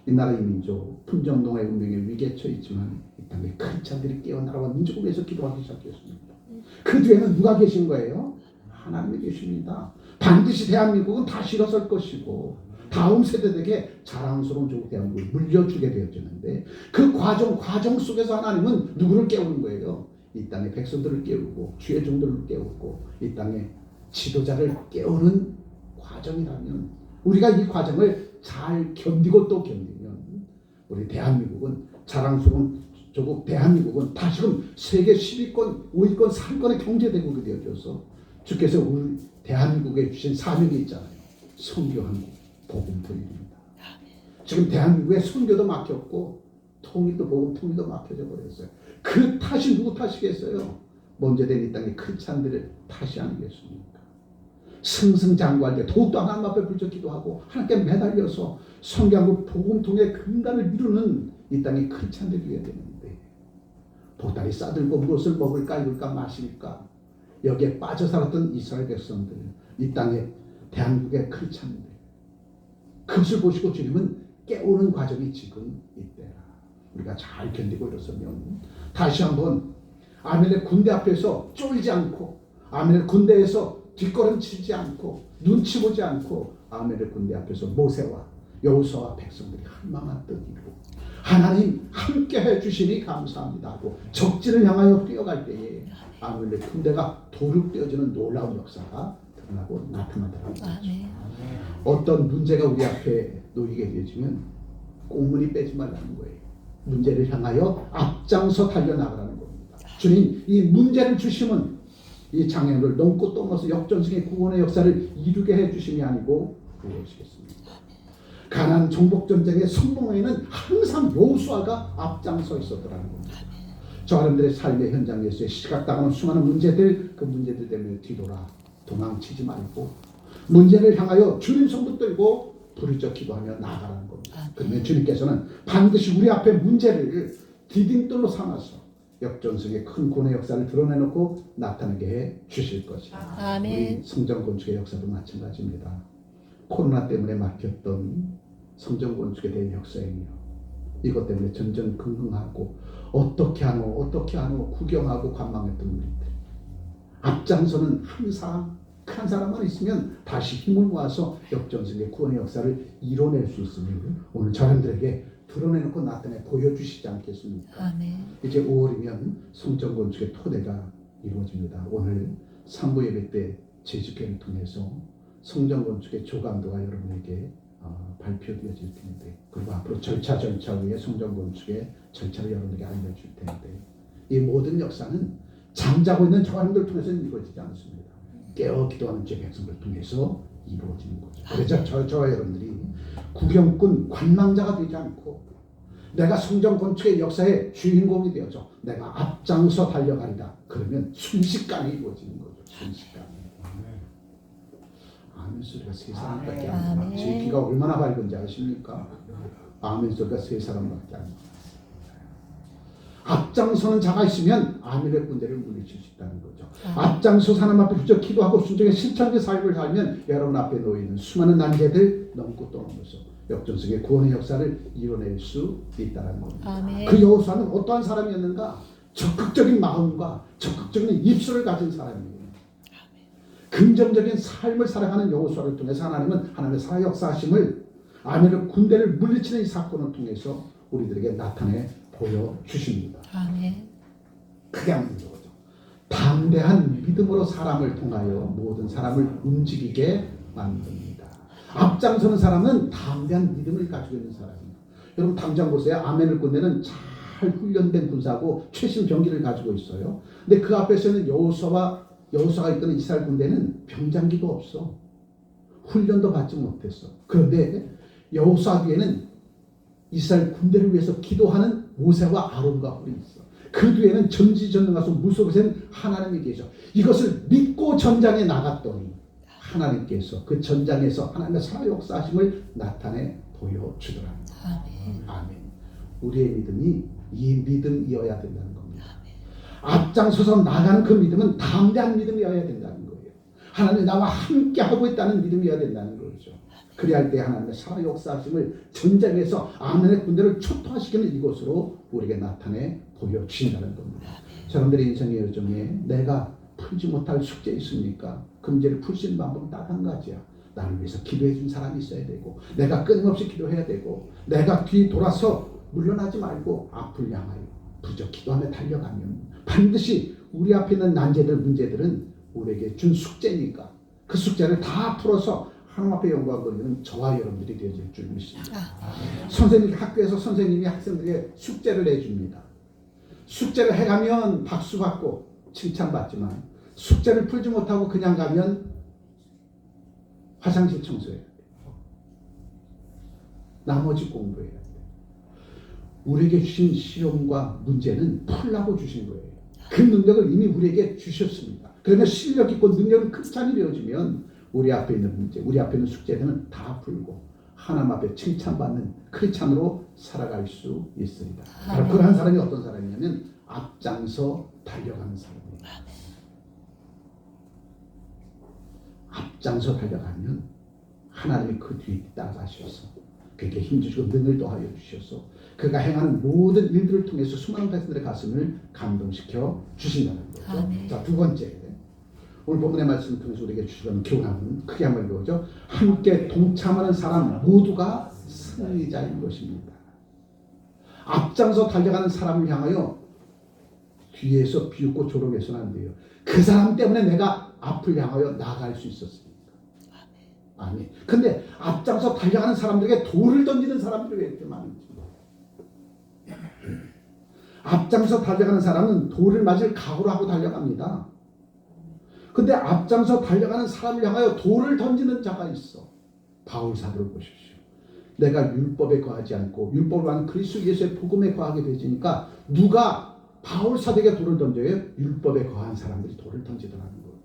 이 나라의 민족, 품정동화의 운명에 위기에 처해 있지만 이 땅에 큰 자들이 깨어 나라와 민족을 위해서 기도하기 시작했습니다. 그 뒤에는 누가 계신 거예요? 하나님이 계십니다. 반드시 대한민국은 다시 일어설 것이고 다음 세대들에게 자랑스러운 조국 대한민국을 물려주게 되어졌는데 그 과정 속에서 하나님은 누구를 깨우는 거예요? 이 땅의 백성들을 깨우고 주의 종들을 깨우고 이 땅의 지도자를 깨우는 과정이라면 우리가 이 과정을 잘 견디고 또 견디면 우리 대한민국은 자랑스러운 조국 대한민국은 다시금 세계 10위권, 5위권, 3위권의 경제대국이 되어져서 주께서 우리 대한민국에 주신 사명이 있잖아요. 선교하는 복음 통일입니다. 지금 대한민국에 선교도 막혔고 통일도 복음 통일도 막혀져 버렸어요. 그 탓이 누구 탓이겠어요? 먼저 된 이 땅의 크리스찬들의 탓이 아니겠습니까? 승승장구할 때 더욱더 하나님 앞에 불적 기도하고 하나님께 매달려서 성경하고 복음 통해 근간을 이루는 이 땅의 크리스찬들이어야 되는데 보따리 싸들고 무엇을 먹을까 입을까 마실까 여기에 빠져 살았던 이스라엘 백성들, 이 땅의 대한민국의 크리스찬들, 그것을 보시고 주님은 깨우는 과정이 지금 이때라. 우리가 잘 견디고 일어서면 다시 한번 아멜렉 군대 앞에서 쫄지 않고 아멜렉 군대에서 뒷걸음치지 않고 눈치 보지 않고 아멜렉 군대 앞에서 모세와 여호수아와 백성들이 한마음한 뜻 이루고 하나님 함께 해주시니 감사합니다 하고 적진을 향하여 뛰어갈 때에 아멜렉 군대가 도륙되어지는 놀라운 역사가 드러나고 나타나더라는 거죠. 어떤 문제가 우리 앞에 놓이게 되어지면 꽁무니 빼지 말라는 거예요. 문제를 향하여 앞장서 달려나가라는 겁니다. 주님, 이 문제를 주시면 이 장애물을 넘고 또 넘어서 역전승의 구원의 역사를 이루게 해주심이 아니고 무엇이겠습니까? 가나안 정복전쟁의 성공에는 항상 여호수아가 앞장서 있었더라는 겁니다. 저 사람들의 삶의 현장에서 시각당하는 수많은 문제들, 그 문제들 때문에 뒤돌아 도망치지 말고 문제를 향하여 주님 손 붙들고 부르짖어 기도하며 나아가라는 겁니다. 그러면 주님께서는 반드시 우리 앞에 문제를 디딤돌로 삼아서 역전승의 큰 구원의 역사를 드러내놓고 나타나게 해 주실 것이다. 아멘. 우리 성전 건축의 역사도 마찬가지입니다. 코로나 때문에 막혔던 성전 건축에 대한 역사이며 이것 때문에 전전긍긍하고 어떻게 하노 구경하고 관망했던 우리들, 앞장서는 한 사람만 있으면 다시 힘을 모아서 역전승의 구원의 역사를 이뤄낼 수 있음을 오늘 저람들에게 드러내놓고 나타내 보여주시지 않겠습니까? 아멘. 이제 5월이면 성전 건축의 토대가 이루어집니다. 오늘 상부 예배 때 제주교회를 통해서 성전 건축의 조감도가 여러분에게 발표되어질 텐데, 그리고 앞으로 절차 후에 성전 건축의 절차를 여러분에게 알려줄 텐데, 이 모든 역사는 잠자고 있는 저하님들 통해서는 이루어지지 않습니다. 깨어 기도하는 제 백성들 통해서 이루어지는 거죠. 그래서 저와 여러분들이 구경꾼 관망자가 되지 않고 내가 성전 건축의 역사의 주인공이 되어서 내가 앞장서 달려가리라. 그러면 순식간에 이루어지는 거죠. 순식간에. 아멘 소리가 세 사람밖에 안 나요. 제 귀가 얼마나 밝은지 아십니까? 아멘 소리가 세 사람밖에 안 나요. 앞장서는 자가 있으면 아멘의 군대를 물리칠 수 있다는 거죠. 앞장서 하나님 앞에 부쩍 기도하고 순종의 실천의 삶을 살면 여러분 앞에 놓이는 수많은 난제들 넘고 떠넘어서 역전승의 구원의 역사를 이뤄낼 수 있다는 겁니다. 아멘. 그 여호수아는 어떠한 사람이었는가? 적극적인 마음과 적극적인 입술을 가진 사람이에요. 긍정적인 삶을 살아가는 여호수아를 통해서 하나님은 하나님의 살아 역사하심을 아멘의 군대를 물리치는 이 사건을 통해서 우리들에게 나타내 보여주십니다. 아멘. 크게 하는 거죠. 담대한 믿음으로 사람을 통하여 모든 사람을 움직이게 만듭니다. 앞장서는 사람은 담대한 믿음을 가지고 있는 사람입니다. 여러분 당장 보세요. 아멘을 군대는 잘 훈련된 군사고 최신 병기를 가지고 있어요. 근데 그 앞에서는 여호수아가 이끄는 이스라엘 군대는 병장기도 없어. 훈련도 받지 못했어. 그런데 여호수아 뒤에는 이스라엘 군대를 위해서 기도하는 모세와 아론과 홀이 있어. 그 뒤에는 전지전능하셔 무소부된 하나님이 계셔. 이것을 믿고 전장에 나갔더니 하나님께서 그 전장에서 하나님의 살아 역사하심을 나타내 보여주더라. 아멘. 아멘. 우리의 믿음이 이 믿음이어야 된다는 겁니다. 앞장서서 나가는 그 믿음은 담대한 믿음이어야 된다는 거예요. 하나님이 나와 함께 하고 있다는 믿음이어야 된다는 거죠. 그래야 할 때 하나님의 살아 역사하심을 전장에서 아멘의 군대를 초토화시키는 이곳으로 우리에게 나타내 보여주신다는 겁니다. 여러분들의 인생의 여정에 내가 풀지 못할 숙제 있습니까? 그 문제를 풀 수 있는 방법은 딱 한 가지야. 나를 위해서 기도해 준 사람이 있어야 되고, 내가 끊임없이 기도해야 되고, 내가 뒤 돌아서 물러나지 말고 앞을 향하여 부쩍 기도하며 달려가면 반드시 우리 앞에 있는 난제들, 문제들은 우리에게 준 숙제니까 그 숙제를 다 풀어서 하나님 앞에 영광 돌리는 저와 여러분들이 되어질 줄 믿습니다. 학교에서 선생님이 학생들에게 숙제를 내줍니다. 숙제를 해가면 박수 받고 칭찬받지만 숙제를 풀지 못하고 그냥 가면 화장실 청소해야 돼. 나머지 공부해야 돼. 우리에게 주신 시험과 문제는 풀라고 주신 거예요. 그 능력을 이미 우리에게 주셨습니다. 그러면 실력 있고 능력을 크찬이 되어지면 우리 앞에 있는 문제, 우리 앞에 있는 숙제들은 다 풀고 하나님 앞에 칭찬받는 크리스찬으로 살아갈 수 있습니다. 바로 그러한 사람이 어떤 사람이냐면 앞장서 달려가는 사람이에요. 앞장서 달려가면 하나님이 그 뒤에 따라가셔서 그에게 힘주시고 능을 더하여 주셔서 그가 행하는 모든 일들을 통해서 수많은 백성들의 가슴을 감동시켜 주신다는 거죠. 아멘. 자, 두 번째, 오늘 본문의 말씀을 통해서 우리에게 주시는 교훈은 크게 한번 읽어보죠. 함께 동참하는 사람 모두가 승리자인 것입니다. 앞장서 달려가는 사람을 향하여 뒤에서 비웃고 조롱해서는 안 돼요. 그 사람 때문에 내가 앞을 향하여 나아갈 수 있었습니다. 아멘. 근데 앞장서 달려가는 사람들에게 돌을 던지는 사람들이 왜 이렇게 많은지. 앞장서 달려가는 사람은 돌을 맞을 각오를 하고 달려갑니다. 근데 앞장서 달려가는 사람을 향하여 돌을 던지는 자가 있어. 바울 사도를 보십시오. 내가 율법에 거하지 않고 율법을 하는 그리스도 예수의 복음에 거하게 되지니까 누가 바울 사도에게 돌을 던져요? 율법에 거한 사람들이 돌을 던지더라는 거죠.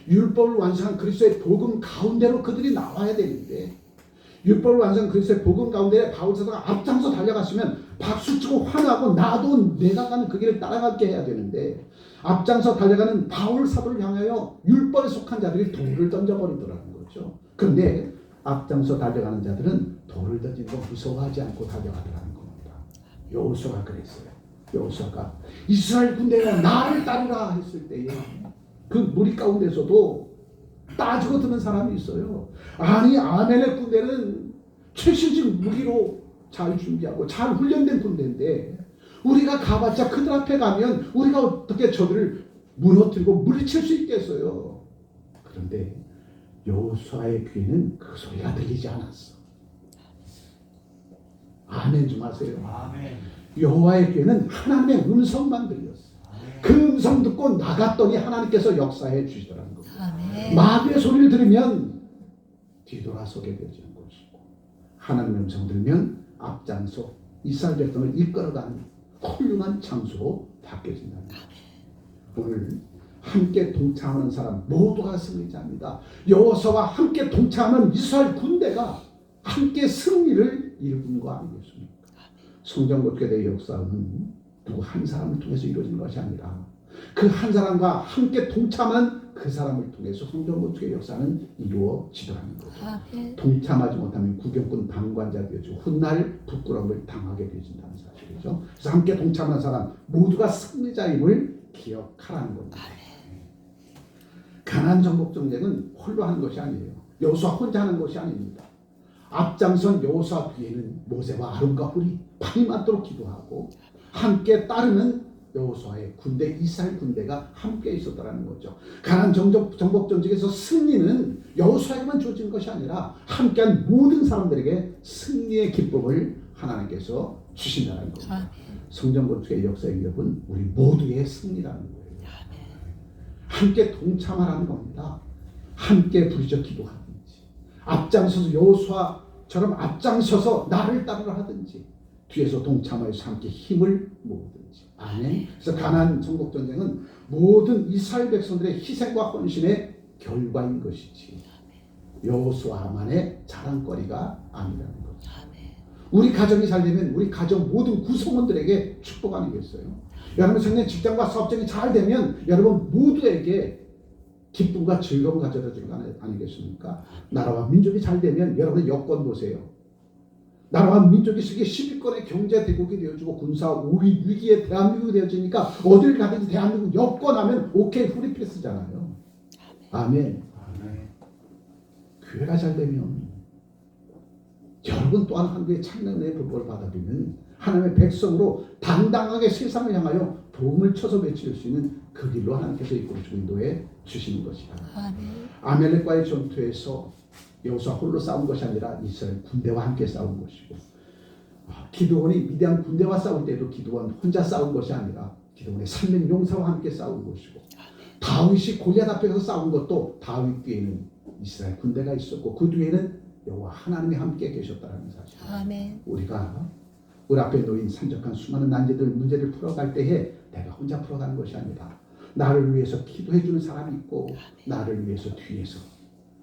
율법을 완성한 그리스도의 복음 가운데로 그들이 나와야 되는데, 율법을 완성한 그리스도의 복음 가운데 바울 사도가 앞장서 달려갔으면 박수치고 환호하고 나도 내가 가는 그 길을 따라가게 해야 되는데, 앞장서 달려가는 바울 사도를 향하여 율법에 속한 자들이 돌을 던져버리더라는 거죠. 그런데 앞장서 달려가는 자들은 돌을 던지는 거 무서워하지 않고 달려가더라는 겁니다. 여호수아가 그랬어요. 여호수아가 이스라엘 군대가 나를 따르라 했을 때에 그 무리 가운데서도 따지고 드는 사람이 있어요. 아니, 아멜렉 군대는 최신식 무기로 잘 준비하고 잘 훈련된 군대인데 우리가 가봤자 그들 앞에 가면 우리가 어떻게 저들을 무너뜨리고 물리칠 수 있겠어요. 그런데 여호수아의 귀에는 그 소리가 들리지 않았어. 아멘 좀 하세요. 아멘. 여호와의 귀에는 하나님의 음성만 들렸어. 그 음성 듣고 나갔더니 하나님께서 역사해 주시더라는 겁니다. 마귀의 소리를 들으면 뒤돌아서게 되지는 것이고, 하나님의 음성 들으면 앞장서 이스라엘 백성을 이끌어가는 훌륭한 장소로 바뀌어진다는 거예요. 오늘 함께 동참하는 사람 모두가 승리자입니다. 여호수아와 함께 동참하는 이스라엘 군대가 함께 승리를 이루는 거 아니겠습니까? 성전 건축의 역사는 누구 한 사람을 통해서 이루어진 것이 아니라 그 한 사람과 함께 동참한 그 사람을 통해서 성전 건축의 역사는 이루어지더라는 거죠. 동참하지 못하면 구경꾼 방관자 되어지고 훗날 부끄러움을 당하게 되어진다는 사실이죠. 그래서 함께 동참한 사람 모두가 승리자임을 기억하라는 겁니다. 가나안 정복 전쟁은 홀로 하는 것이 아니에요. 여호수아 혼자 하는 것이 아닙니다. 앞장선 여호수아 뒤에는 모세와 아론과 훌이 밤이 맞도록 기도하고 함께 따르는 여호수아의 군대, 이스라엘 군대가 함께 있었다는 거죠. 가나안 정복 전쟁에서 승리는 여호수아에게만 주어진 것이 아니라 함께한 모든 사람들에게 승리의 기쁨을 하나님께서 주신다는 겁니다. 성전 건축의 역사의 위협은 우리 모두의 승리라는 거예요. 함께 동참하라는 겁니다. 함께 부르짖어 기도하든지, 앞장서서 여호수아처럼 앞장서서 나를 따르라 하든지, 뒤에서 동참하여서 함께 힘을 모으든지. 아멘. 그래서 가나안 정복 전쟁은 모든 이스라엘 백성들의 희생과 헌신의 결과인 것이지 여호수아만의 자랑거리가 아니라는 거죠. 우리 가정이 잘 되면 우리 가정 모든 구성원들에게 축복 아니겠어요? 여러분 생년 직장과 사업장이 잘 되면 여러분 모두에게 기쁨과 즐거움 가져다 주는 거 아니겠습니까? 나라와 민족이 잘 되면 여러분의 여권 보세요. 나라와 민족이 세계 10위권의 경제 대국이 되어주고 군사 5위 위기에 대한민국이 되어지니까 어딜 가든지 대한민국 여권하면 오케이 프리패스잖아요. 아멘. 교회가 잘 되면 여러분 또한 한국의 창년의 불법을 받아들이는 하나님의 백성으로 당당하게 세상을 향하여 복음을 쳐서 외칠 수 있는 그 길로 하나님께서 이끌어주고 인도해 주시는 것이다. 아멜렉과의 전투에서 여호수아 홀로 싸운 것이 아니라 이스라엘 군대와 함께 싸운 것이고, 기드온이 미디안 군대와 싸울 때도 기드온 혼자 싸운 것이 아니라 기드온의 3명 용사와 함께 싸운 것이고, 다윗이 골리앗 앞에서 싸운 것도 다윗 뒤에는 이스라엘 군대가 있었고 그 뒤에는 여호와 하나님이 함께 계셨다는 사실. 아멘. 우리가 우리 앞에 놓인 산적한 수많은 난제들 문제를 풀어갈 때에 내가 혼자 풀어가는 것이 아니라 나를 위해서 기도해 주는 사람이 있고 나를 위해서 뒤에서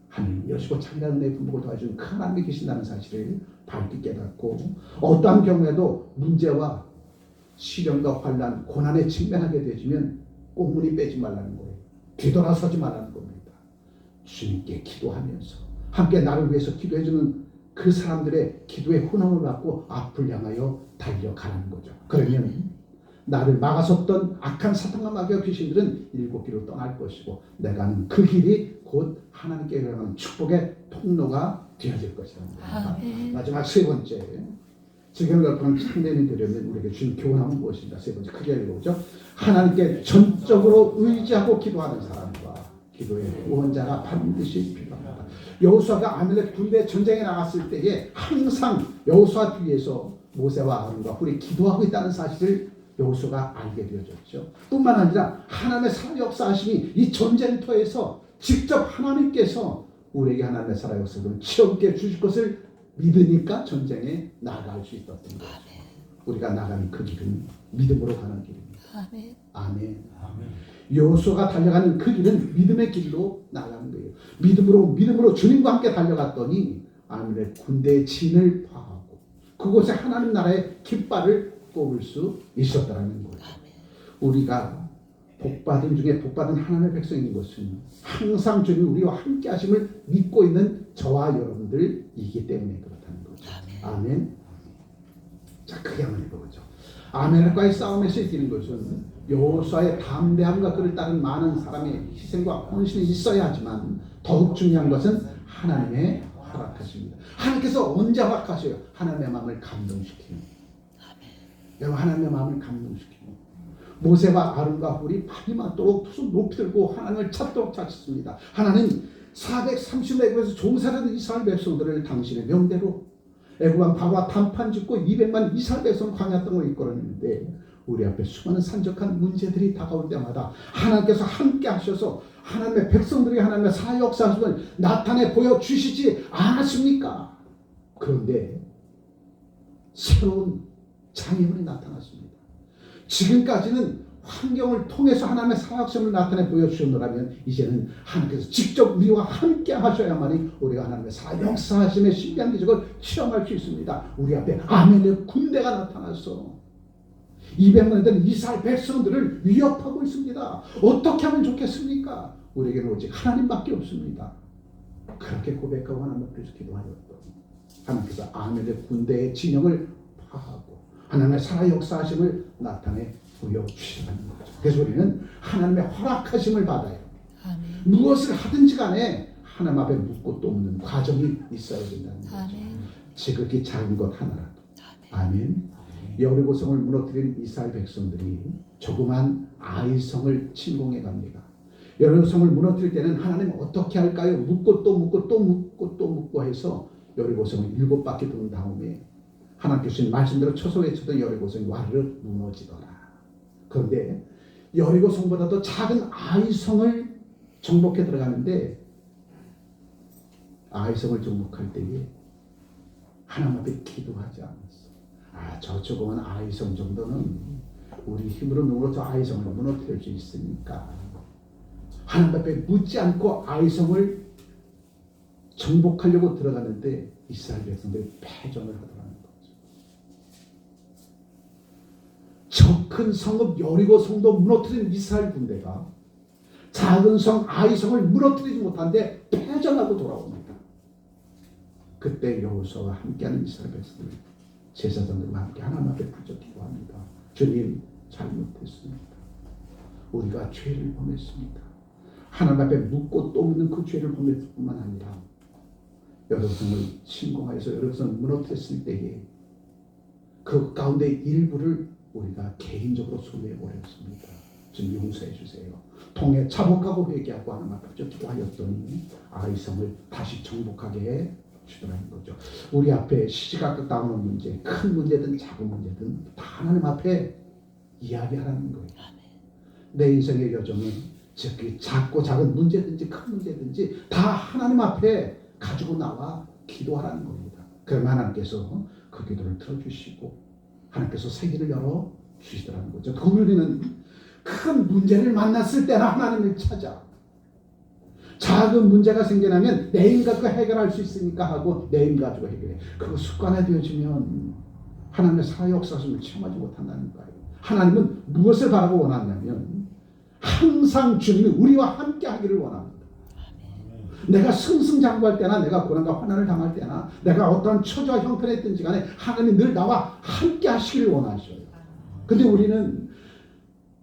하나님 여시고 참다는 내 분복을 도와주는 큰 하나님이 계신다는 사실을 밝게 깨닫고 어떠한 경우에도 문제와 시련과 환난, 고난에 직면하게 되지면 꽁무니 빼지 말라는 거예요. 뒤돌아서지 말라는 겁니다. 주님께 기도하면서 함께 나를 위해서 기도해주는 그 사람들의 기도의 훈함을 받고 앞을 향하여 달려가는 거죠. 그러면 나를 막아섰던 악한 사탄과 마귀와 귀신들은 일곱 길로 떠날 것이고 내가 하는 그 길이 곧 하나님께 향하는 축복의 통로가 되어질 것이랍니다. 마지막 세 번째, 지경을 갖고는 참되는 되려면 우리에게 주신 교훈함은 무엇인가? 세 번째 크게 읽어보죠. 하나님께 전적으로 의지하고 기도하는 사람과 기도의 후원자가 반드시 필요합니다. 여호수아가 아멜렉 군대 전쟁에 나갔을 때에 항상 여호수아 뒤에서 모세와 아론과 훌이 기도하고 있다는 사실을 여호수아가 알게 되어졌죠. 뿐만 아니라 하나님의 살아 역사하심이 이 전쟁터에서 직접 하나님께서 우리에게 하나님의 살아 역사를 체험케 주실 것을 믿으니까 전쟁에 나갈 수 있었던 거죠. 우리가 나가는 그 길은 믿음으로 가는 길입니다. 아멘. 아멘. 여호수아가 달려가는 그 길은 믿음의 길로 나가는 거예요. 믿음으로 주님과 함께 달려갔더니 아멘의 군대의 진을 파하고 그곳에 하나님 나라의 깃발을 꼽을 수 있었다는 거예요. 우리가 복받은 중에 복받은 하나님의 백성인 것은 항상 주님 우리와 함께 하심을 믿고 있는 저와 여러분들이기 때문에 그렇다는 거죠. 아멘. 자, 크게 한번 해보죠. 아멘과의 싸움에서 이기는 것은 여호수아의 담대함과 그를 따른 많은 사람의 희생과 헌신이 있어야 하지만 더욱 중요한 것은 하나님의 허락하십니다. 하나님께서 언제 허락하셔요? 하나님의 마음을 감동시키는. 여러분, 하나님의 마음을 감동시키는. 모세와 아론과 훌이 밤이 맞도록 손 높이 들고 하나님을 찾도록 찾습니다. 하나님 430년 애굽에서 종살이하는 이스라엘 백성들을 당신의 명대로 애굽왕 바로와 단판 짓고 200만 이스라엘 백성 광야 땅으로 이끌어냈는데 우리 앞에 수많은 산적한 문제들이 다가올 때마다 하나님께서 함께 하셔서 하나님의 백성들이 하나님의 사역사심을 나타내 보여주시지 않았습니까? 그런데 새로운 장애물이 나타났습니다. 지금까지는 환경을 통해서 하나님의 사역심을 나타내 보여주셨노라면 이제는 하나님께서 직접 우리와 함께 하셔야만이 우리가 하나님의 사역사심의 신비한 기적을 체험할 수 있습니다. 우리 앞에 아멘의 군대가 나타나서 200만이 된 이스라엘 백성들을 위협하고 있습니다. 어떻게 하면 좋겠습니까? 우리에게는 오직 하나님밖에 없습니다. 그렇게 고백하고 하나님 앞에서 기도하였던 하나님께서 아멘의 군대의 진영을 파하고 하나님의 살아 역사하심을 나타내 보여주시는 거죠. 그래서 우리는 하나님의 허락하심을 받아요. 아멘. 무엇을 하든지 간에 하나님 앞에 묻고 또 묻는 과정이 있어야 된다는 거죠. 아멘. 지극히 작은 것 하나라도. 아멘. 여리고성을 무너뜨린 이스라엘 백성들이 조그만 아이성을 침공해 갑니다. 여리고성을 무너뜨릴 때는 하나님 어떻게 할까요? 묻고 또 묻고 또 묻고 또 묻고 해서 여리고성을 7바퀴 도는 다음에 하나님께 주신 말씀대로 초소에 쳐던 여리고성이 와르르 무너지더라. 그런데 여리고성보다도 작은 아이성을 정복해 들어가는데 아이성을 정복할 때에 하나님 앞에 기도하지 않았어. 저 조그만 아이성 정도는 우리 힘으로 누구로 저 아이성을 무너뜨릴 수 있으니까 하나님 앞에 묻지 않고 아이성을 정복하려고 들어가는데 이스라엘 백성들이 패전을 하더라는 거죠. 저 큰 성읍 여리고 성도 무너뜨린 이스라엘 군대가 작은 성 아이성을 무너뜨리지 못한데 패전하고 돌아옵니다. 그때 여호수아와 함께하는 이스라엘 백성들 제사장들과 함께 하나님 앞에 부르짖어 기도합니다. 주님, 잘못했습니다. 우리가 죄를 범했습니다. 하나님 앞에 묻고 또 묻는 그 죄를 범했을 뿐만 아니라 여리고성을 침공하여서 여리고성을 무너뜨렸을 때에 그 가운데 일부를 우리가 개인적으로 소유해 버렸습니다. 좀 용서해 주세요. 통해 자복하고 회개하고 하나님 앞에 부르짖어 기도하였더니 아이성을 다시 정복하게 해 주더라는 거죠. 우리 앞에 시시각각 나오는 문제, 큰 문제든 작은 문제든 다 하나님 앞에 이야기하라는 거예요. 내 인생의 여정에 즉 작고 작은 문제든지 큰 문제든지 다 하나님 앞에 가지고 나와 기도하라는 겁니다. 그러면 하나님께서 그 기도를 들어주시고 하나님께서 세계를 열어 주시더라는 거죠. 우리는 큰 문제를 만났을 때나 하나님을 찾아 작은 문제가 생겨나면 내 힘 갖고 해결할 수 있으니까 하고 내 힘 가지고 해결해. 그거 습관화되어지면 하나님의 사역사심을 체험하지 못한다는 거예요. 하나님은 무엇을 바라고 원하냐면 항상 주님이 우리와 함께 하기를 원합니다. 내가 승승장구할 때나 내가 고난과 환난을 당할 때나 내가 어떠한 처지와 형편에 있든지 간에 하나님이 늘 나와 함께 하시기를 원하셔요. 근데 우리는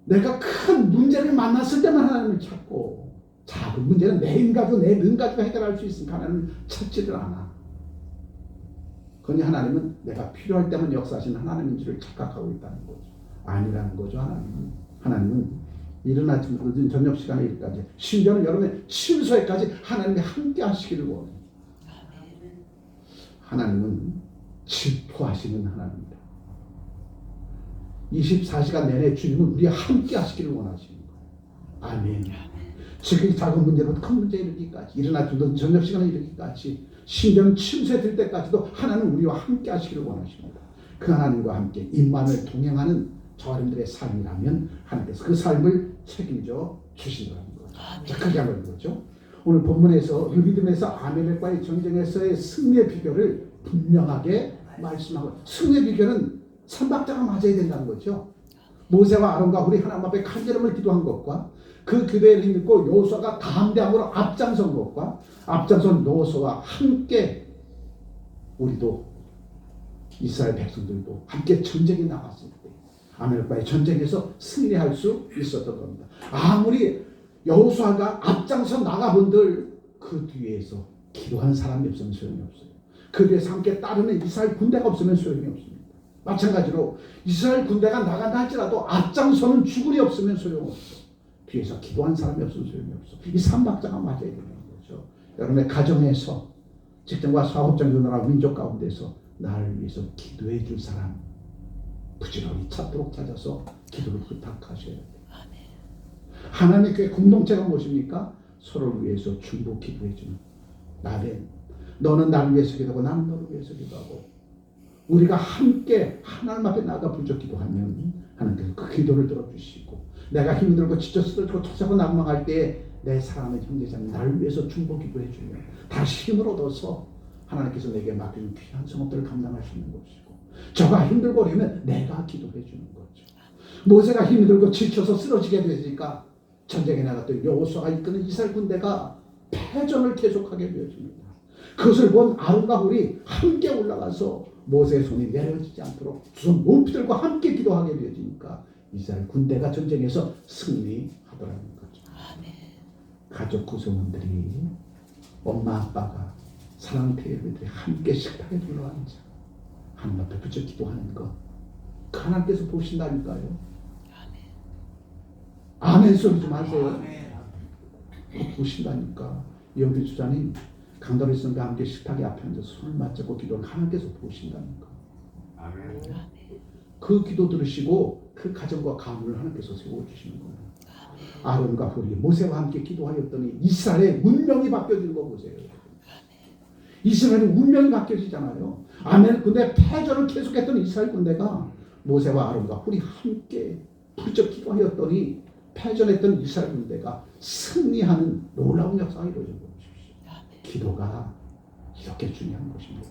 내가 큰 문제를 만났을 때만 하나님을 찾고 작은 문제는 내 힘 가지고 내 능 가지고 해결할 수 있으니까 하나님을 찾지를 않아. 그러니 하나님은 내가 필요할 때만 역사하시는 하나님인 줄을 착각하고 있다는 거죠. 아니라는 거죠. 하나님은 이른 아침부터 늦은 저녁 시간에 이르기까지 심지어는 여러분의 침소에까지 하나님이 함께 하시기를 원해요. 하나님은 질투하시는 하나님입니다. 24시간 내내 주님은 우리와 함께 하시기를 원하시는 거예요. 아멘. 지금 작은 문제로부터 큰 문제에 이르기까지 이른 아침부터 저녁 시간에 이르기까지 심지어는 침소에 들 때까지도 하나님은 우리와 함께 하시기를 원하십니다. 그 하나님과 함께 임만을 동행하는 저와 여러분들의 삶이라면 하나님께서 그 삶을 책임져 주신다는 거죠. 자, 그게 하는 거죠. 오늘 본문에서 믿음에서 아멜렉과의 전쟁에서의 승리의 비결을 분명하게 말씀하고, 승리의 비결은 삼박자가 맞아야 된다는 거죠. 모세와 아론과 훌이 하나님 앞에 간절함을 기도한 것과 그 기도에 힘입고 여호수아가 담대함으로 앞장선 것과 앞장선 여호수아와 함께 우리도 이스라엘 백성들도 함께 전쟁에 나갔을 때 아멜렉과의 전쟁에서 승리할 수 있었던 겁니다. 아무리 여호수아가 앞장서 나가본들 그 뒤에서 기도하는 사람이 없으면 소용이 없어요. 그 뒤에서 함께 따르는 이스라엘 군대가 없으면 소용이 없습니다. 마찬가지로 이스라엘 군대가 나간다 할지라도 앞장서는 주군이 없으면 소용없어. 뒤에서 기도한 사람이 없으면 소용이 없어. 이 삼박자가 맞아야 되는 거죠. 여러분의 가정에서, 직장과 사업장, 나라 민족 가운데서 나를 위해서 기도해 줄 사람 부지런히 찾도록 찾아서 기도를 부탁하셔야 돼요. 하나님의 교회 공동체가 무엇입니까? 서로를 위해서 중보 기도해 주는. 나는 너는 나를 위해서 기도하고 나는 너를 위해서 기도하고 우리가 함께 하나님 앞에 나가 부르짖어 기도하면 하나님께서 그 기도를 들어주시고, 내가 힘들고 지쳐 쓰러지고 토사고 낙망할 때 내 사랑하는 형제자매 나를 위해서 중보 기도해 주면 다시 힘을 얻어서 하나님께서 내게 맡긴 귀한 성업들을 감당할 수 있는 것이고, 저가 힘들고 그러면 내가 기도해 주는 거죠. 모세가 힘들고 지쳐서 쓰러지게 되니까 전쟁에 나갔던 여호수아가 이끄는 이스라엘 군대가 패전을 계속하게 되어집니다. 그것을 본 아론과 훌이 함께 올라가서 모세의 손이 내려지지 않도록 두 손 높이 들고 함께 기도하게 되어지니까 이스라엘 군대가 전쟁에서 승리하더라는 거죠. 가족 구성원들이, 엄마 아빠가, 사랑하는 태교들이 함께 식탁에 둘러앉아 하나님 앞에 붙여 기도하는 것, 그 하나님께서 보신다니까요. 아멘 소리 좀 하세요. 보신다니까. 이영필 주자님 강다리 선생과 함께 식탁에 앞에 앉아서 손을 맞잡고 기도하는 하나님께서 보신다니까. 아멘. 그 기도 들으시고 그 가정과 가문을 하나님께서 세워주시는 거예요. 아론과 훌이 모세와 함께 기도하였더니 이스라엘의 운명이 바뀌어지는 거 보세요. 이스라엘의 운명이 바뀌어지잖아요. 아멘. 근데 패전을 계속했던 이스라엘 군대가 모세와 아론과 훌이 함께 부르짖어 기도하였더니 패전했던 이스라엘 군대가 승리하는 놀라운 역사가 이루어진 것이죠. 기도가 이렇게 중요한 것입니다.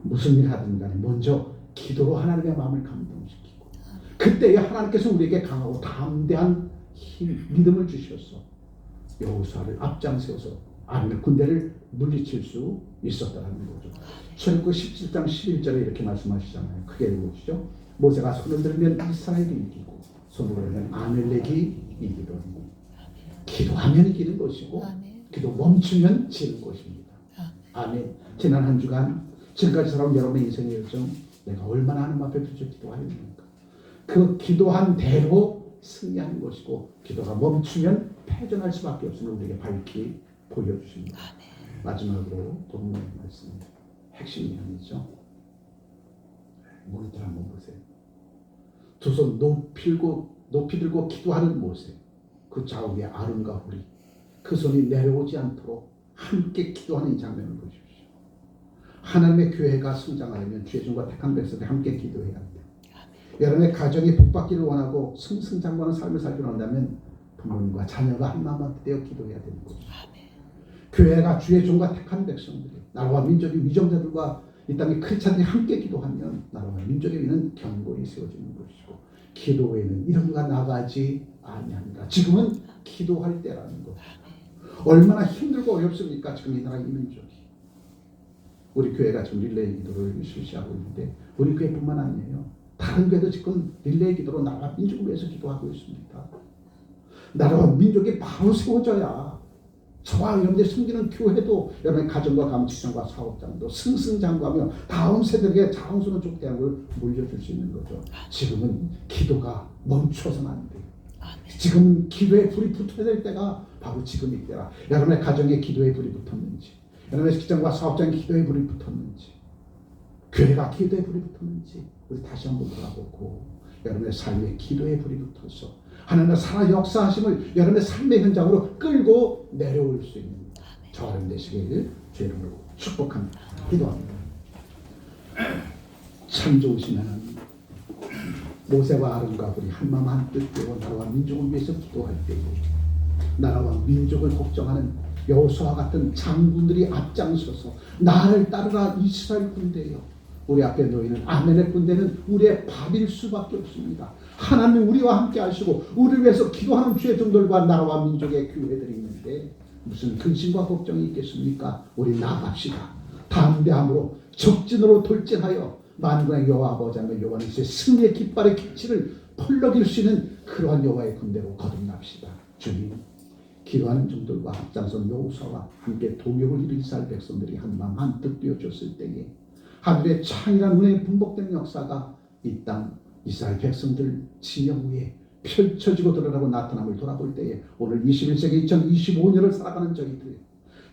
무슨 일 하든 간에 먼저 기도로 하나님의 마음을 감동시키고, 그때에 하나님께서 우리에게 강하고 담대한 힘, 믿음을 주셔서 여호수아를 앞장세워서 아론의 군대를 물리칠 수 있었다는 거죠. 출애굽기 17장 11절에 이렇게 말씀하시잖아요. 크게 읽어보시죠. 모세가 손을 들면 이스라엘이 이기고 손을 들면 아멜렉이 이기더니. 기도하면 이기는 것이고 기도 멈추면 지는 것입니다. 아멘. 지난 한 주간 지금까지 살아온 여러분의 인생의 여정, 내가 얼마나 하나님 앞에 부르짖어 기도하였는가. 그 기도한 대로 승리하는 것이고, 기도가 멈추면 패전할 수밖에 없음을 우리에게 밝히 보여주십니다. 마지막으로 본문의 말씀, 핵심 내용이죠. 모니터 한번 보세요. 두 손 높이 들고 기도하는 모세, 그 좌우에 아론과 훌이 그 손이 내려오지 않도록 함께 기도하는 이 장면을 보십시오. 하나님의 교회가 성장하려면 죄종과 택한 백성들이 함께 기도해야 합니다. 여러분의 가정이 복받기를 원하고 승승장구하는 삶을 살기 원한다면 부모님과 자녀가 한마음 되어 기도해야 되는 것입니다. 교회가 주의 종과 택한 백성들이, 나라와 민족의 위정자들과 이 땅의 크리스찬들이 함께 기도하면 나라와 민족의 위는 견고히 세워지는 것이고, 기도 외에는 이름과 나가지 아니합니다. 지금은 기도할 때라는 것. 얼마나 힘들고 어렵습니까? 지금 이 나라 이 민족이. 우리 교회가 지금 릴레이 기도를 실시하고 있는데, 우리 교회뿐만 아니에요. 다른 교회도 지금 릴레이 기도로 나라와 민족을 위해서 기도하고 있습니다. 나라와 민족이 바로 세워져야 저와 여러분들이 섬기는 교회도, 여러분의 가정과 가문, 직장과 사업장도 승승장구하며 다음 세대에게 자랑스러운 족대학을 물려줄 수 있는 거죠. 지금은 기도가 멈춰서는 안 돼요. 지금 기도에 불이 붙어야 될 때가 바로 지금일 때라. 여러분의 가정에 기도에 불이 붙었는지, 여러분의 직장과 사업장에 기도에 불이 붙었는지, 교회가 기도에 불이 붙었는지 우리 다시 한번 돌아보고, 여러분의 삶에 기도에 불이 붙어서 하나님의 살아 역사하심을 여러분의 삶의 현장으로 끌고 내려올 수 있는 저와 여러분 되시길 주의 이름으로 축복합니다. 기도합니다. 참 좋으시면 모세와 아론과 우리 한마음 한뜻 되어 나라와 민족을 위해서 기도할 때에 나라와 민족을 걱정하는 여호수아 같은 장군들이 앞장서서 나를 따르라 이스라엘 군대여, 우리 앞에 놓이는 아멘의 군대는 우리의 밥일 수밖에 없습니다. 하나님 우리와 함께 하시고 우리를 위해서 기도하는 주의 종들과 나라와 민족의 교회들이 있는데 무슨 근심과 걱정이 있겠습니까? 우리 나갑시다. 담대함으로 적진으로 돌진하여 만군의 여호와 아버지 하며 여호와는 이제 승리의 깃발의 기치를 펄럭일 수 있는 그러한 여호와의 군대로 거듭납시다. 주님, 기도하는 종들과 앞장선 여호수아와 함께 동역을 이룬 이스라엘 백성들이 한마음 한뜻 되어줬을 때에 하늘의 창이란 은혜의 분복된 역사가 이 땅 이스라엘 백성들 진영 위에 펼쳐지고 드러나고 나타남을 돌아볼 때에 오늘 21세기 2025년을 살아가는 저희들,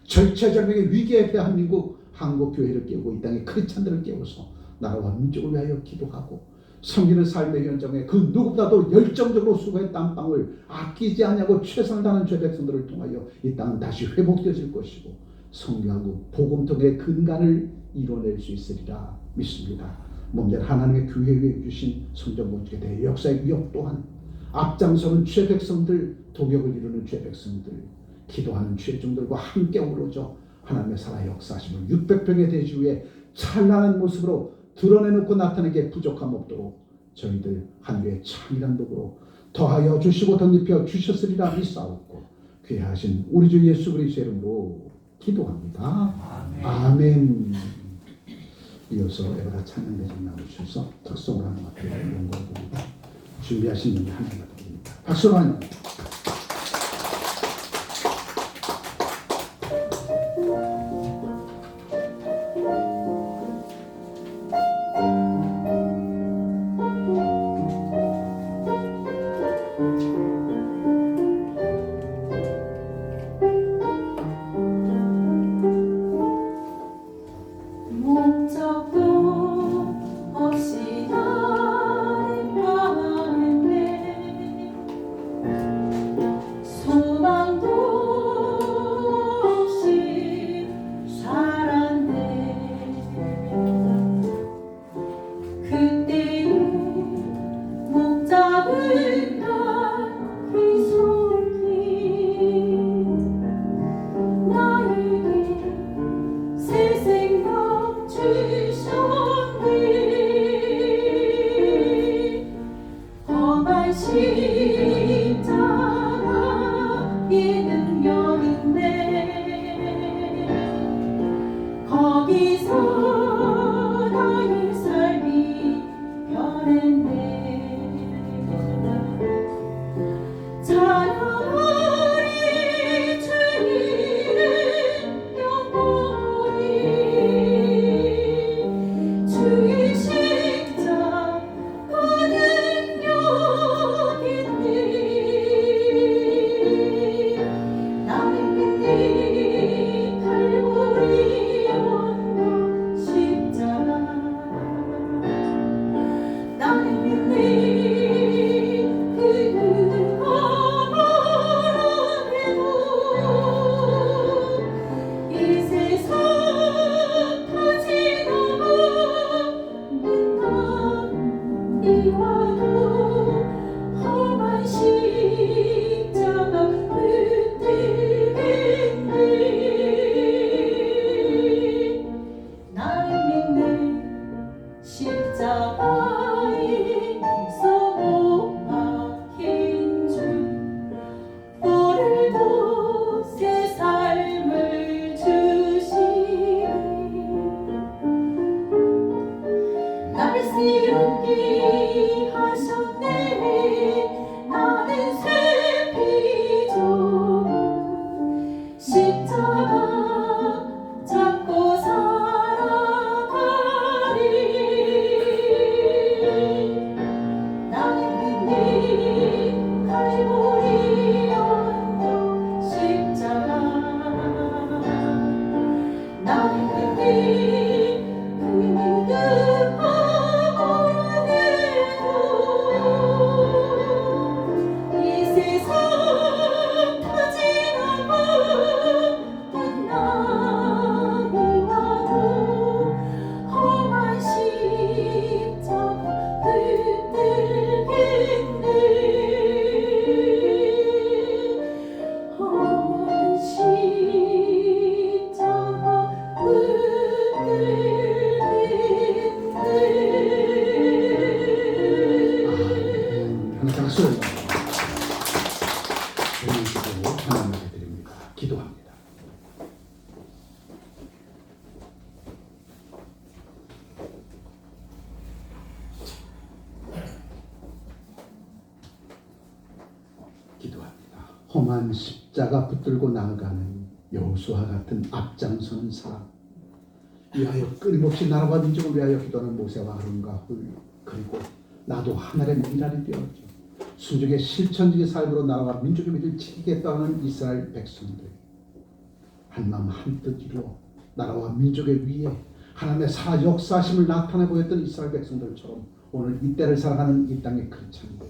절체절명의 위기의 대한민국 한국교회를 깨우고 이 땅의 크리스찬들을 깨워서 나라와 민족을 위하여 기도하고 섬기는 삶의 현장에 그 누구보다도 열정적으로 수고의 땀방울 아끼지 않냐고 최선을 다하는 죄 백성들을 통하여 이 땅은 다시 회복되어질 것이고 성경하고 복음통의 근간을 이뤄낼 수 있으리라 믿습니다. 몸된 하나님의 교회 위에 주신 성전 건축에 대해 역사의 위협 또한 앞장서는 죄 백성들, 도격을 이루는 죄 백성들, 기도하는 죄종들과 함께 어우러져 하나님의 살아 역사하심을 600평의 대지 위에 찬란한 모습으로 드러내놓고 나타내게 부족함 없도록 저희들 하늘의 창이란 도구로 더하여 주시고 덧입혀 주셨으리라 믿사옵고 귀하신 우리 주 예수 그리스도의 이름으로 기도합니다. 아멘. 이어서 에베라 찬양대장 나오셔서 특송을 하는 것 같아요. 영광입니다. 준비하신 분이 하나님 드립니다. 박수로 하는 박수를 주시고 하나님께 드립니다. 기도합니다. 기도합니다. 험한 십자가 붙들고 나아가는 여호수아 같은 앞장서는 사람, 위하여 끊임없이 나라와 민족을 위하여 기도하는 모세와 아론과 훌, 그리고 나도 하늘의 미랄이 되었죠. 순종의 실천적인 삶으로 나라와 민족의 미를 지키겠다는 이스라엘 백성들, 한마음 한뜻 이루어 나라와 민족의 위에 하나님의 역사심을 나타내 보였던 이스라엘 백성들처럼 오늘 이때를 살아가는 이 땅의 크리스찬들,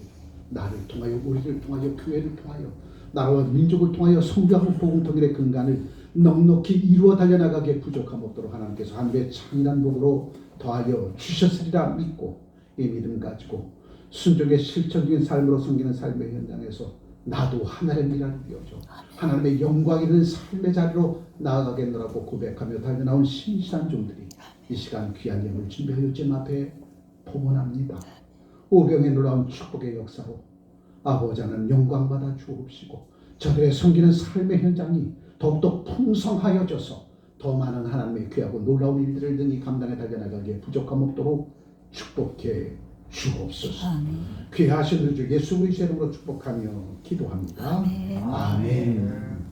나를 통하여, 우리를 통하여, 교회를 통하여, 나라와 민족을 통하여 성교하고 복음 통일의 근간을 넉넉히 이루어 달려나가기에 부족함 없도록 하나님께서 하늘의 창의한 복으로 더하여 주셨으리라 믿고, 이 믿음 가지고 순종의 실천적인 삶으로 섬기는 삶의 현장에서 나도 하늘의 미랄이 되어줘 하나님의 영광이 있는 삶의 자리로 나아가겠노라고 고백하며 달려나온 신실한 종들이 이 시간 귀한 예물 준비하여 주님 앞에 봉헌합니다. 오병의 놀라운 축복의 역사로 아버지 하나님 영광 받아 주옵시고, 저들의 섬기는 삶의 현장이 더욱더 풍성하여져서 더 많은 하나님의 귀하고 놀라운 일들을 등이 감당해 달려나가기에 부족함 없도록 축복해 주옵소서. 귀하신 우리 주 예수 그리스도의 이름으로 축복하며 기도합니다. 아멘.